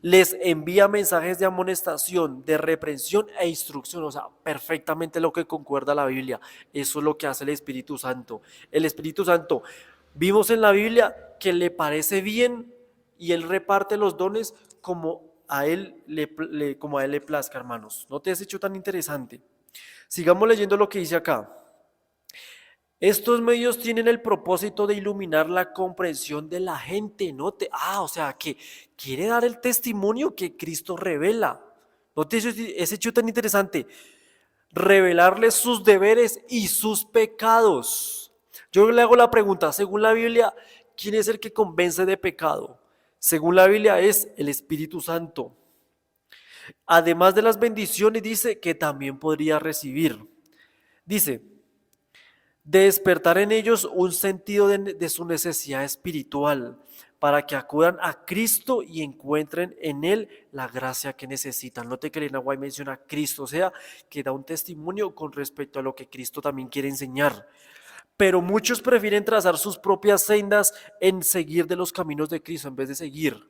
les envía mensajes de amonestación, de reprensión e instrucción. O sea, perfectamente lo que concuerda la Biblia. Eso es lo que hace el Espíritu Santo. El Espíritu Santo, vimos en la Biblia que le parece bien y él reparte los dones como a él le plazca, hermanos. ¿No te has hecho tan interesante? Sigamos leyendo lo que dice acá. Estos medios tienen el propósito de iluminar la comprensión de la gente. O sea, que quiere dar el testimonio que Cristo revela. Note ese hecho tan interesante. Revelarles sus deberes y sus pecados. Yo le hago la pregunta, según la Biblia, ¿quién es el que convence de pecado? Según la Biblia es el Espíritu Santo. Además de las bendiciones, dice que también podría recibir. Dice, de despertar en ellos un sentido de su necesidad espiritual, para que acudan a Cristo y encuentren en Él la gracia que necesitan. Note que Elena White menciona a Cristo, o sea, que da un testimonio con respecto a lo que Cristo también quiere enseñar. pero muchos prefieren trazar sus propias sendas en seguir de los caminos de Cristo en vez de seguir.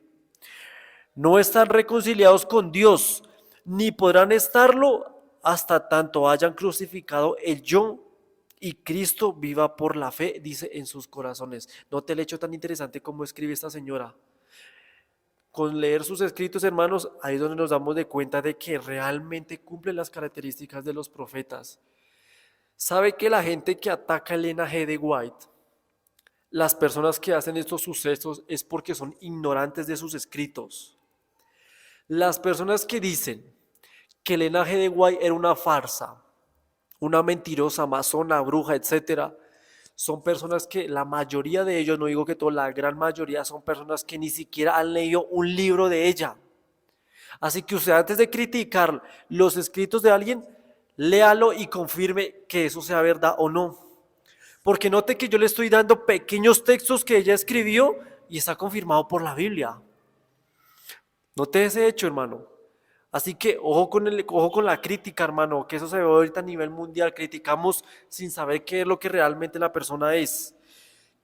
No están reconciliados con Dios, ni podrán estarlo hasta tanto hayan crucificado el yo y Cristo viva por la fe, dice en sus corazones. Note el hecho tan interesante como escribe esta señora. Con leer sus escritos, hermanos, ahí es donde nos damos de cuenta de que realmente cumple las características de los profetas. ¿Sabe que la gente que ataca a Elena G. de White, las personas que hacen estos sucesos, es porque son ignorantes de sus escritos? Las personas que dicen que Elena G. de White era una farsa, una mentirosa, amazona, bruja, etcétera, son personas que la mayoría de ellos, no digo que todos, la gran mayoría son personas que ni siquiera han leído un libro de ella. Así que usted, antes de criticar los escritos de alguien, léalo y confirme que eso sea verdad o no. Porque note que yo le estoy dando pequeños textos que ella escribió y está confirmado por la Biblia. Note ese hecho, hermano. Así que ojo con la crítica, hermano, que eso se ve ahorita a nivel mundial. Criticamos sin saber qué es lo que realmente la persona es.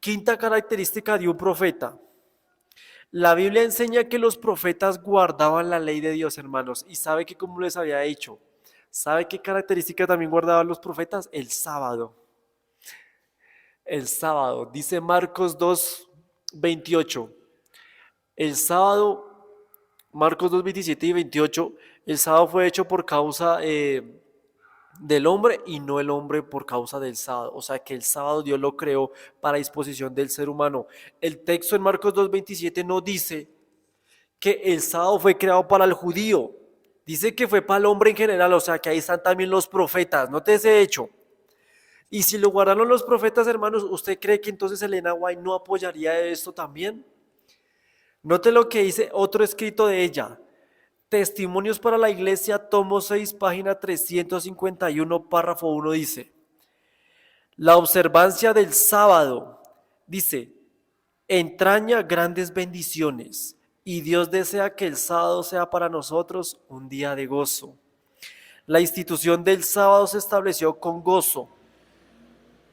Quinta característica de un profeta. La Biblia enseña que los profetas guardaban la ley de Dios, hermanos. Y sabe que, como les había dicho, ¿sabe qué característica también guardaban los profetas? El sábado. El sábado. Dice Marcos 2:28. El sábado, Marcos 2:27 y 28, el sábado fue hecho por causa del hombre y no el hombre por causa del sábado. O sea que el sábado Dios lo creó para disposición del ser humano. El texto en Marcos 2:27 no dice que el sábado fue creado para el judío. Dice que fue para el hombre en general, o sea que ahí están también los profetas. Note ese hecho. Y si lo guardaron los profetas, hermanos, ¿usted cree que entonces Elena White no apoyaría esto también? Note lo que dice otro escrito de ella. Testimonios para la Iglesia, tomo 6, página 351, párrafo 1 dice: la observancia del sábado, dice, entraña grandes bendiciones y Dios desea que el sábado sea para nosotros un día de gozo. La institución del sábado se estableció con gozo.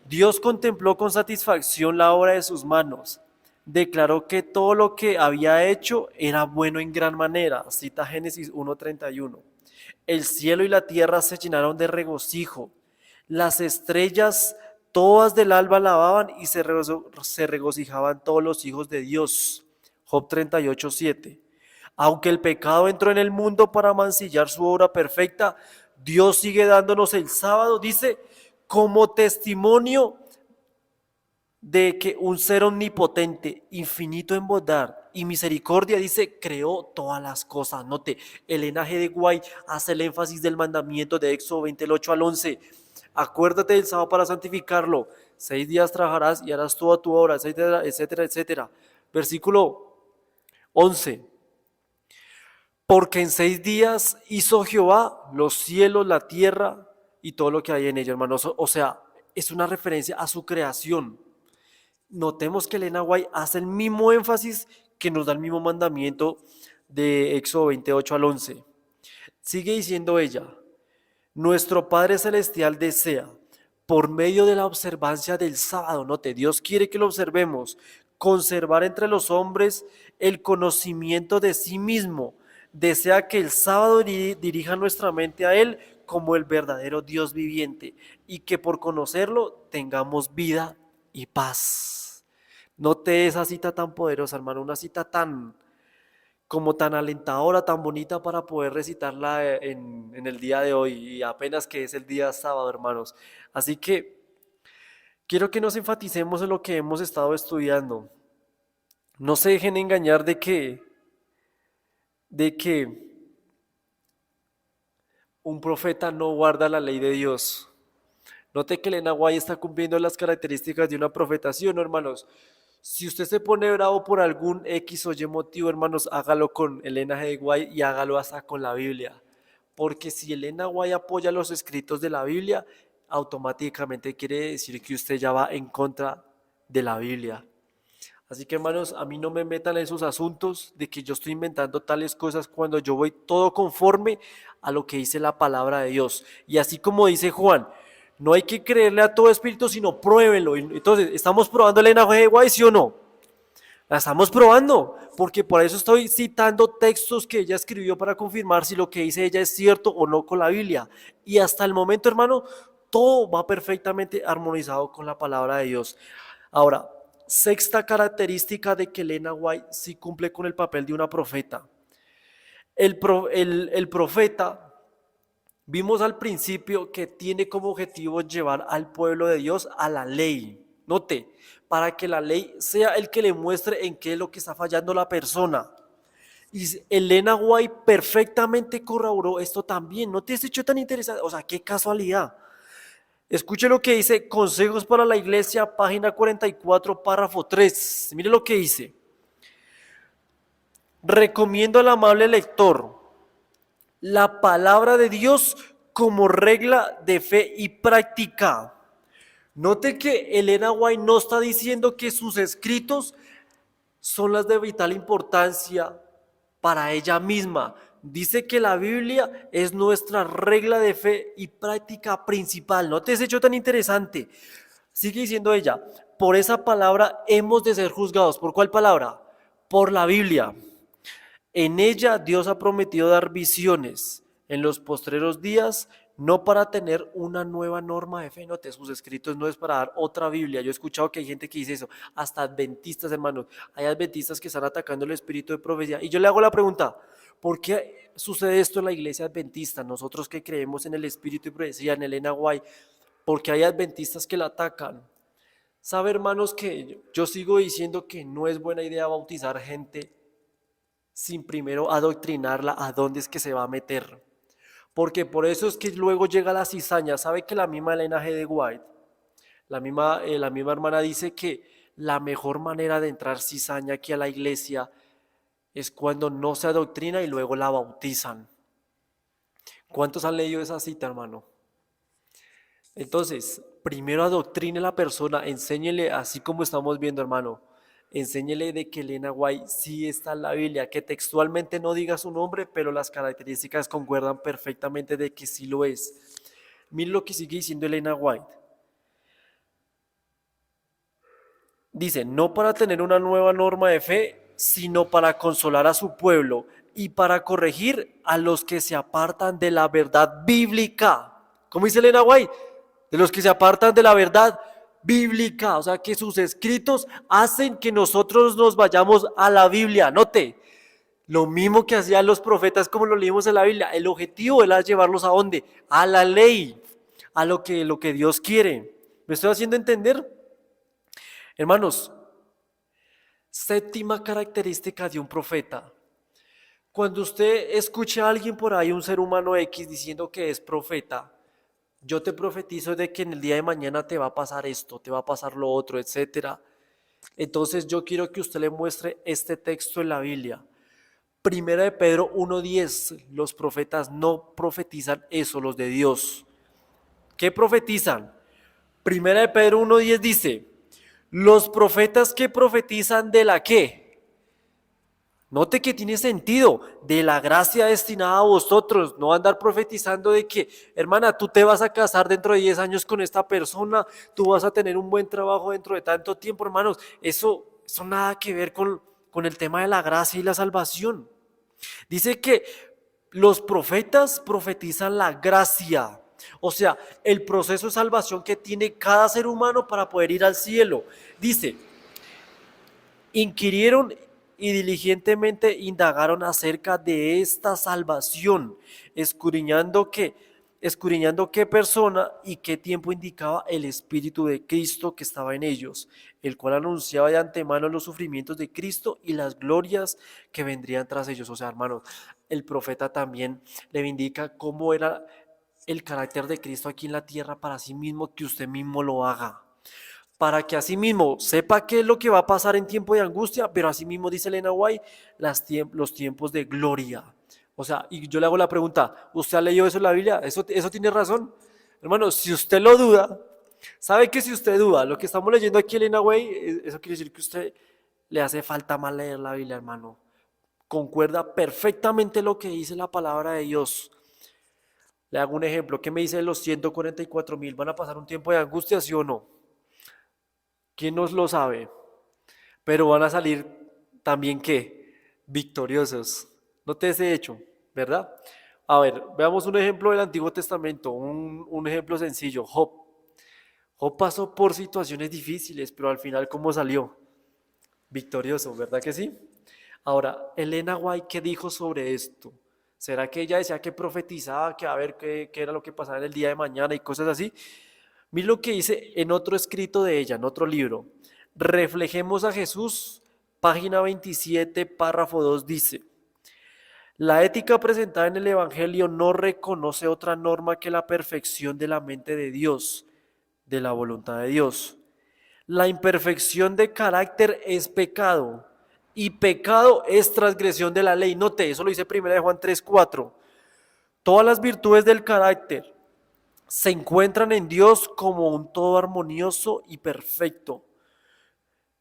Dios contempló con satisfacción la obra de sus manos. Declaró que todo lo que había hecho era bueno en gran manera. Cita Génesis 1:31. El cielo y la tierra se llenaron de regocijo. Las estrellas todas del alba alababan y se regocijaban todos los hijos de Dios. Job 38:7. Aunque el pecado entró en el mundo para mancillar su obra perfecta, Dios sigue dándonos el sábado, dice, como testimonio de que un ser omnipotente, infinito en bondad y misericordia, dice, creó todas las cosas. Note, Elena G. de White hace el énfasis del mandamiento de Éxodo 20, 8 al 11. Acuérdate del sábado para santificarlo. 6 días trabajarás y harás toda tu obra, etcétera, etcétera, etcétera. Versículo 11. Porque en 6 días hizo Jehová los cielos, la tierra y todo lo que hay en ellos, hermanos. O sea, es una referencia a su creación. Notemos que Elena White hace el mismo énfasis que nos da el mismo mandamiento de Éxodo 28 al 11. Sigue diciendo ella, nuestro Padre Celestial desea, por medio de la observancia del sábado, note, Dios quiere que lo observemos, conservar entre los hombres el conocimiento de sí mismo. Desea que el sábado dirija nuestra mente a Él como el verdadero Dios viviente y que por conocerlo tengamos vida y paz. Note esa cita tan poderosa, hermano, una cita tan alentadora, tan bonita para poder recitarla en el día de hoy y apenas que es el día sábado, hermanos. Así que quiero que nos enfaticemos en lo que hemos estado estudiando. No se dejen engañar de que un profeta no guarda la ley de Dios. Note que Elena White está cumpliendo las características de una profetación, hermanos. Si usted se pone bravo por algún X o Y motivo, hermanos, hágalo con Elena G. White y hágalo hasta con la Biblia. Porque si Elena White apoya los escritos de la Biblia, automáticamente quiere decir que usted ya va en contra de la Biblia. Así que, hermanos, a mí no me metan en esos asuntos de que yo estoy inventando tales cosas cuando yo voy todo conforme a lo que dice la palabra de Dios. Y así como dice Juan, No hay que creerle a todo espíritu, sino pruébelo. Entonces, ¿estamos probando el Elena G. White, sí o no? La estamos probando, porque por eso estoy citando textos que ella escribió para confirmar si lo que dice ella es cierto o no con la Biblia. Y hasta el momento, hermano, todo va perfectamente armonizado con la palabra de Dios. Ahora, sexta característica de que Elena White sí cumple con el papel de una profeta. El profeta, vimos al principio que tiene como objetivo llevar al pueblo de Dios a la ley. Note, para que la ley sea el que le muestre en qué es lo que está fallando la persona. Y Elena White perfectamente corroboró esto también. ¿No te has hecho tan interesante? O sea, qué casualidad. Escuche lo que dice Consejos para la Iglesia, página 44, párrafo 3. Mire lo que dice. Recomiendo al amable lector la palabra de Dios como regla de fe y práctica. Note que Elena White no está diciendo que sus escritos son las de vital importancia para ella misma. Dice que la Biblia es nuestra regla de fe y práctica principal. ¿No te has hecho tan interesante? Sigue diciendo ella, por esa palabra hemos de ser juzgados. ¿Por cuál palabra? Por la Biblia. En ella Dios ha prometido dar visiones en los postreros días, no para tener una nueva norma de fe. Note, sus escritos no es para dar otra Biblia. Yo he escuchado que hay gente que dice eso, hasta adventistas, hermanos. Hay adventistas que están atacando el espíritu de profecía. Y yo le hago la pregunta, ¿por qué sucede esto en la iglesia adventista? Nosotros que creemos en el espíritu de profecía, en Elena White, ¿por qué hay adventistas que la atacan? ¿Sabe, hermanos, que yo sigo diciendo que no es buena idea bautizar gente sin primero adoctrinarla a dónde es que se va a meter? Porque por eso es que luego llega la cizaña. ¿Sabe que la misma Elena G. de White, la misma hermana dice que la mejor manera de entrar cizaña aquí a la iglesia es cuando no se adoctrina y luego la bautizan? ¿Cuántos han leído esa cita, hermano? Entonces, primero adoctrine a la persona, enséñele, así como estamos viendo, hermano, enséñele de que Elena White sí está en la Biblia, que textualmente no diga su nombre, pero las características concuerdan perfectamente de que sí lo es. Mire lo que sigue diciendo Elena White. Dice, no para tener una nueva norma de fe, sino para consolar a su pueblo y para corregir a los que se apartan de la verdad bíblica. ¿Cómo dice Elena White? De los que se apartan de la verdad bíblica. O sea que sus escritos hacen que nosotros nos vayamos a la Biblia. Note, lo mismo que hacían los profetas como lo leímos en la Biblia. El objetivo era llevarlos a dónde? A la ley, a lo que Dios quiere. ¿Me estoy haciendo entender? Hermanos, séptima característica de un profeta. Cuando usted escuche a alguien por ahí, un ser humano X, diciendo que es profeta, yo te profetizo de que en el día de mañana te va a pasar esto, te va a pasar lo otro, etcétera. Entonces yo quiero que usted le muestre este texto en la Biblia. Primera de Pedro 1:10, los profetas no profetizan eso, los de Dios. ¿Qué profetizan? Primera de Pedro 1:10 dice, los profetas que profetizan de la qué. Note que tiene sentido, de la gracia destinada a vosotros, no andar profetizando de que, hermana, tú te vas a casar dentro de 10 años con esta persona, tú vas a tener un buen trabajo dentro de tanto tiempo, hermanos. Eso nada que ver con el tema de la gracia y la salvación. Dice que los profetas profetizan la gracia, o sea, el proceso de salvación que tiene cada ser humano para poder ir al cielo. Dice, inquirieron y diligentemente indagaron acerca de esta salvación, escudriñando qué persona y qué tiempo indicaba el Espíritu de Cristo que estaba en ellos, el cual anunciaba de antemano los sufrimientos de Cristo y las glorias que vendrían tras ellos. O sea, hermanos, el profeta también le indica cómo era el carácter de Cristo aquí en la tierra para sí mismo, que usted mismo lo haga, para que asimismo sepa qué es lo que va a pasar en tiempo de angustia, pero asimismo, dice Elena White, los tiempos de gloria. O sea, y yo le hago la pregunta, ¿usted ha leído eso en la Biblia? ¿Eso tiene razón? Hermano, si usted lo duda, sabe que si usted duda, lo que estamos leyendo aquí, Elena White, eso quiere decir que a usted le hace falta más leer la Biblia, hermano. Concuerda perfectamente lo que dice la palabra de Dios. Le hago un ejemplo. ¿Qué me dice de los 144.000? ¿Van a pasar un tiempo de angustia, sí o no? ¿Quién nos lo sabe? Pero van a salir también, ¿qué? Victoriosos. Note ese hecho, ¿verdad? A ver, veamos un ejemplo del Antiguo Testamento, un ejemplo sencillo, Job. Job pasó por situaciones difíciles, pero al final, ¿cómo salió? Victorioso, ¿verdad que sí? Ahora, Elena White, ¿qué dijo sobre esto? ¿Será que ella decía que profetizaba, que a ver qué era lo que pasaba en el día de mañana y cosas así? Mira lo que dice en otro escrito de ella, en otro libro. Reflejemos a Jesús, página 27, párrafo 2 dice, la ética presentada en el Evangelio no reconoce otra norma que la perfección de la mente de Dios, de la voluntad de Dios. La imperfección de carácter es pecado y pecado es transgresión de la ley. Note, eso lo dice 1 Juan 3:4. Todas las virtudes del carácter se encuentran en Dios como un todo armonioso y perfecto.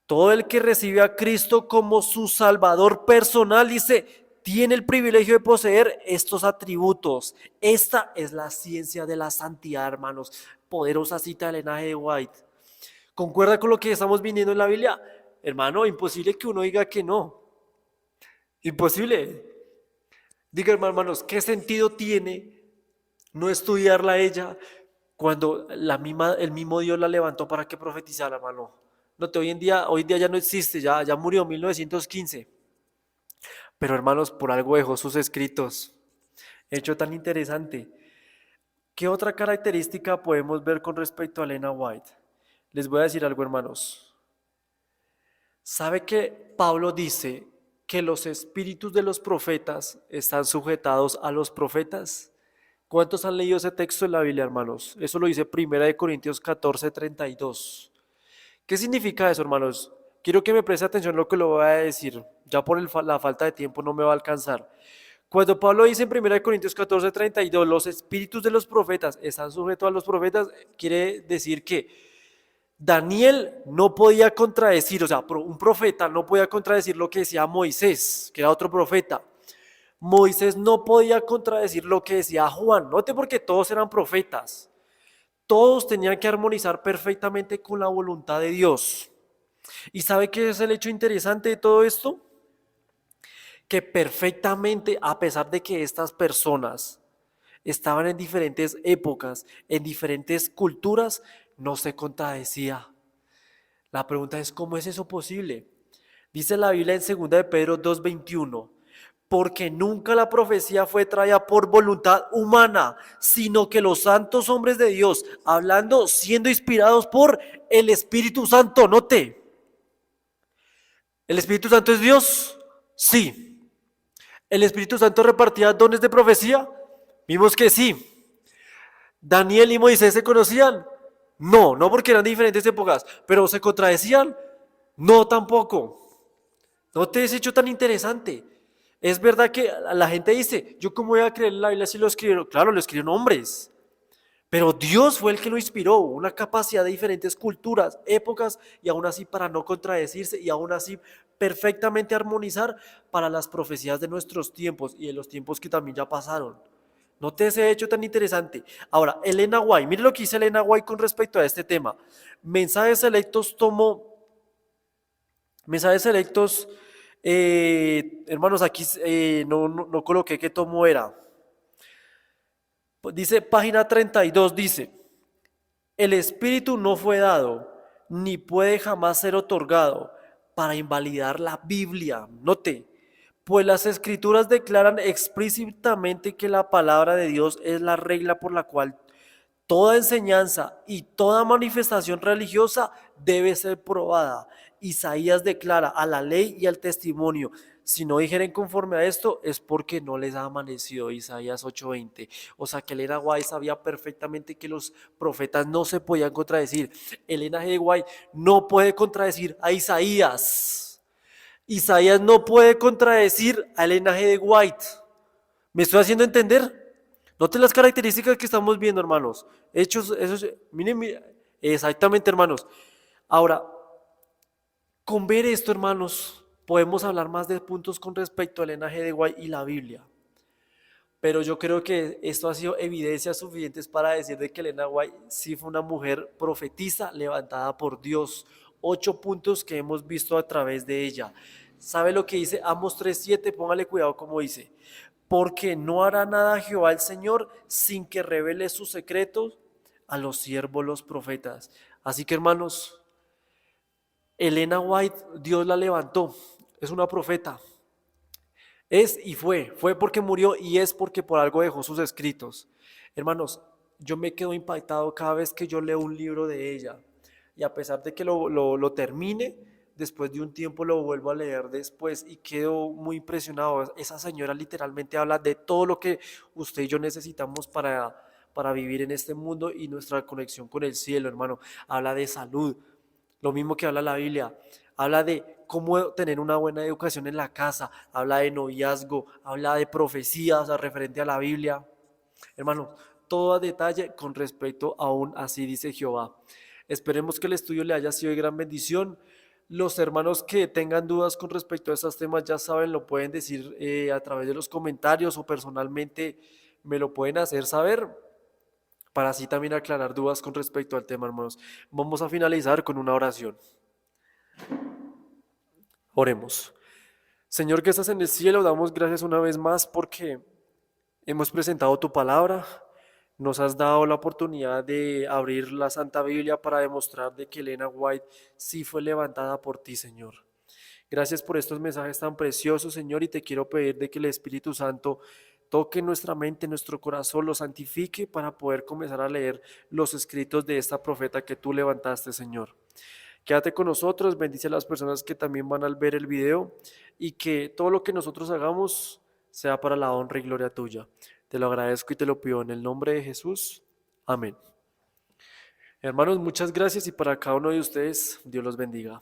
Todo el que recibe a Cristo como su Salvador personal, dice, tiene el privilegio de poseer estos atributos. Esta es la ciencia de la santidad, hermanos. Poderosa cita de Elena G. White. ¿Concuerda con lo que estamos viendo en la Biblia? Hermano, imposible que uno diga que no. Imposible. Diga, hermanos, ¿qué sentido tiene no estudiarla a ella cuando el mismo Dios la levantó para que profetizara, hermano? No, hoy en día ya no existe, ya murió en 1915. Pero hermanos, por algo dejó sus escritos. Hecho tan interesante. ¿Qué otra característica podemos ver con respecto a Elena White? Les voy a decir algo, hermanos. ¿Sabe que Pablo dice que los espíritus de los profetas están sujetados a los profetas? ¿Cuántos han leído ese texto en la Biblia, hermanos? Eso lo dice 1 Corintios 14:32. ¿Qué significa eso, hermanos? Quiero que me preste atención a lo que lo voy a decir. Ya por la falta de tiempo no me va a alcanzar. Cuando Pablo dice en 1 Corintios 14:32, los espíritus de los profetas están sujetos a los profetas, quiere decir que Daniel no podía contradecir, o sea, un profeta no podía contradecir lo que decía Moisés, que era otro profeta. Moisés no podía contradecir lo que decía Juan. Note porque todos eran profetas. Todos tenían que armonizar perfectamente con la voluntad de Dios. ¿Y sabe qué es el hecho interesante de todo esto? Que perfectamente, a pesar de que estas personas estaban en diferentes épocas, en diferentes culturas, no se contradecía. La pregunta es, ¿cómo es eso posible? Dice la Biblia en 2 de Pedro 2:21, porque nunca la profecía fue traída por voluntad humana, sino que los santos hombres de Dios, hablando, siendo inspirados por el Espíritu Santo, note, ¿el Espíritu Santo es Dios? Sí. ¿El Espíritu Santo repartía dones de profecía? Vimos que sí. ¿Daniel y Moisés se conocían? No, no porque eran de diferentes épocas, pero ¿se contradecían? No, tampoco. ¿No te has hecho tan interesante? Es verdad que la gente dice, ¿yo cómo voy a creer en la Biblia si lo escribieron? Claro, lo escribieron hombres, pero Dios fue el que lo inspiró, una capacidad de diferentes culturas, épocas, y aún así para no contradecirse y aún así perfectamente armonizar para las profecías de nuestros tiempos y de los tiempos que también ya pasaron. ¿No te ese hecho tan interesante? Ahora, Elena White, mire lo que dice Elena White con respecto a este tema. Mensajes selectos mensajes selectos, hermanos, aquí no coloqué qué tomo era. Dice página 32, dice, el Espíritu no fue dado, ni puede jamás ser otorgado para invalidar la Biblia. Note, pues las Escrituras declaran explícitamente que la palabra de Dios es la regla por la cual toda enseñanza y toda manifestación religiosa debe ser probada. Isaías declara a la ley y al testimonio, si no dijeren conforme a esto es porque no les ha amanecido. Isaías 8:20. O sea que Elena White sabía perfectamente que los profetas no se podían contradecir. Elena G. White no puede contradecir a Isaías. Isaías no puede contradecir a Elena G. White. ¿Me estoy haciendo entender? Noten las características que estamos viendo, hermanos. Hechos, esos, miren, exactamente, hermanos. Ahora, con ver esto, hermanos, podemos hablar más de puntos con respecto al linaje de White y la Biblia. pero yo creo que esto ha sido evidencias suficientes para decir de que Elena White sí fue una mujer profetisa levantada por Dios. 8 puntos que hemos visto a través de ella. ¿Sabe lo que dice Amos 3:7? Póngale cuidado como dice. Porque no hará nada Jehová el Señor sin que revele sus secretos a los siervos los profetas. Así que hermanos, Elena White, Dios la levantó, es una profeta. Es y fue porque murió y es porque por algo dejó sus escritos. Hermanos, yo me quedo impactado cada vez que yo leo un libro de ella. Y a pesar de que lo termine, después de un tiempo lo vuelvo a leer después y quedo muy impresionado. Esa señora literalmente habla de todo lo que usted y yo necesitamos para vivir en este mundo y nuestra conexión con el cielo, hermano. Habla de salud, lo mismo que habla la Biblia. Habla de cómo tener una buena educación en la casa, habla de noviazgo, habla de profecías referente a la Biblia. Hermano, todo a detalle con respecto a un así dice Jehová. Esperemos que el estudio le haya sido de gran bendición. Los hermanos que tengan dudas con respecto a estos temas, ya saben, lo pueden decir a través de los comentarios o personalmente me lo pueden hacer saber para así también aclarar dudas con respecto al tema, hermanos. Vamos a finalizar con una oración. Oremos. Señor que estás en el cielo, damos gracias una vez más porque hemos presentado tu palabra, nos has dado la oportunidad de abrir la Santa Biblia para demostrar de que Elena White sí fue levantada por ti, Señor. Gracias por estos mensajes tan preciosos, Señor, y te quiero pedir de que el Espíritu Santo toque nuestra mente, nuestro corazón, lo santifique para poder comenzar a leer los escritos de esta profeta que tú levantaste, Señor. Quédate con nosotros, bendice a las personas que también van a ver el video y que todo lo que nosotros hagamos sea para la honra y gloria tuya. Te lo agradezco y te lo pido en el nombre de Jesús. Amén. Hermanos, muchas gracias y para cada uno de ustedes, Dios los bendiga.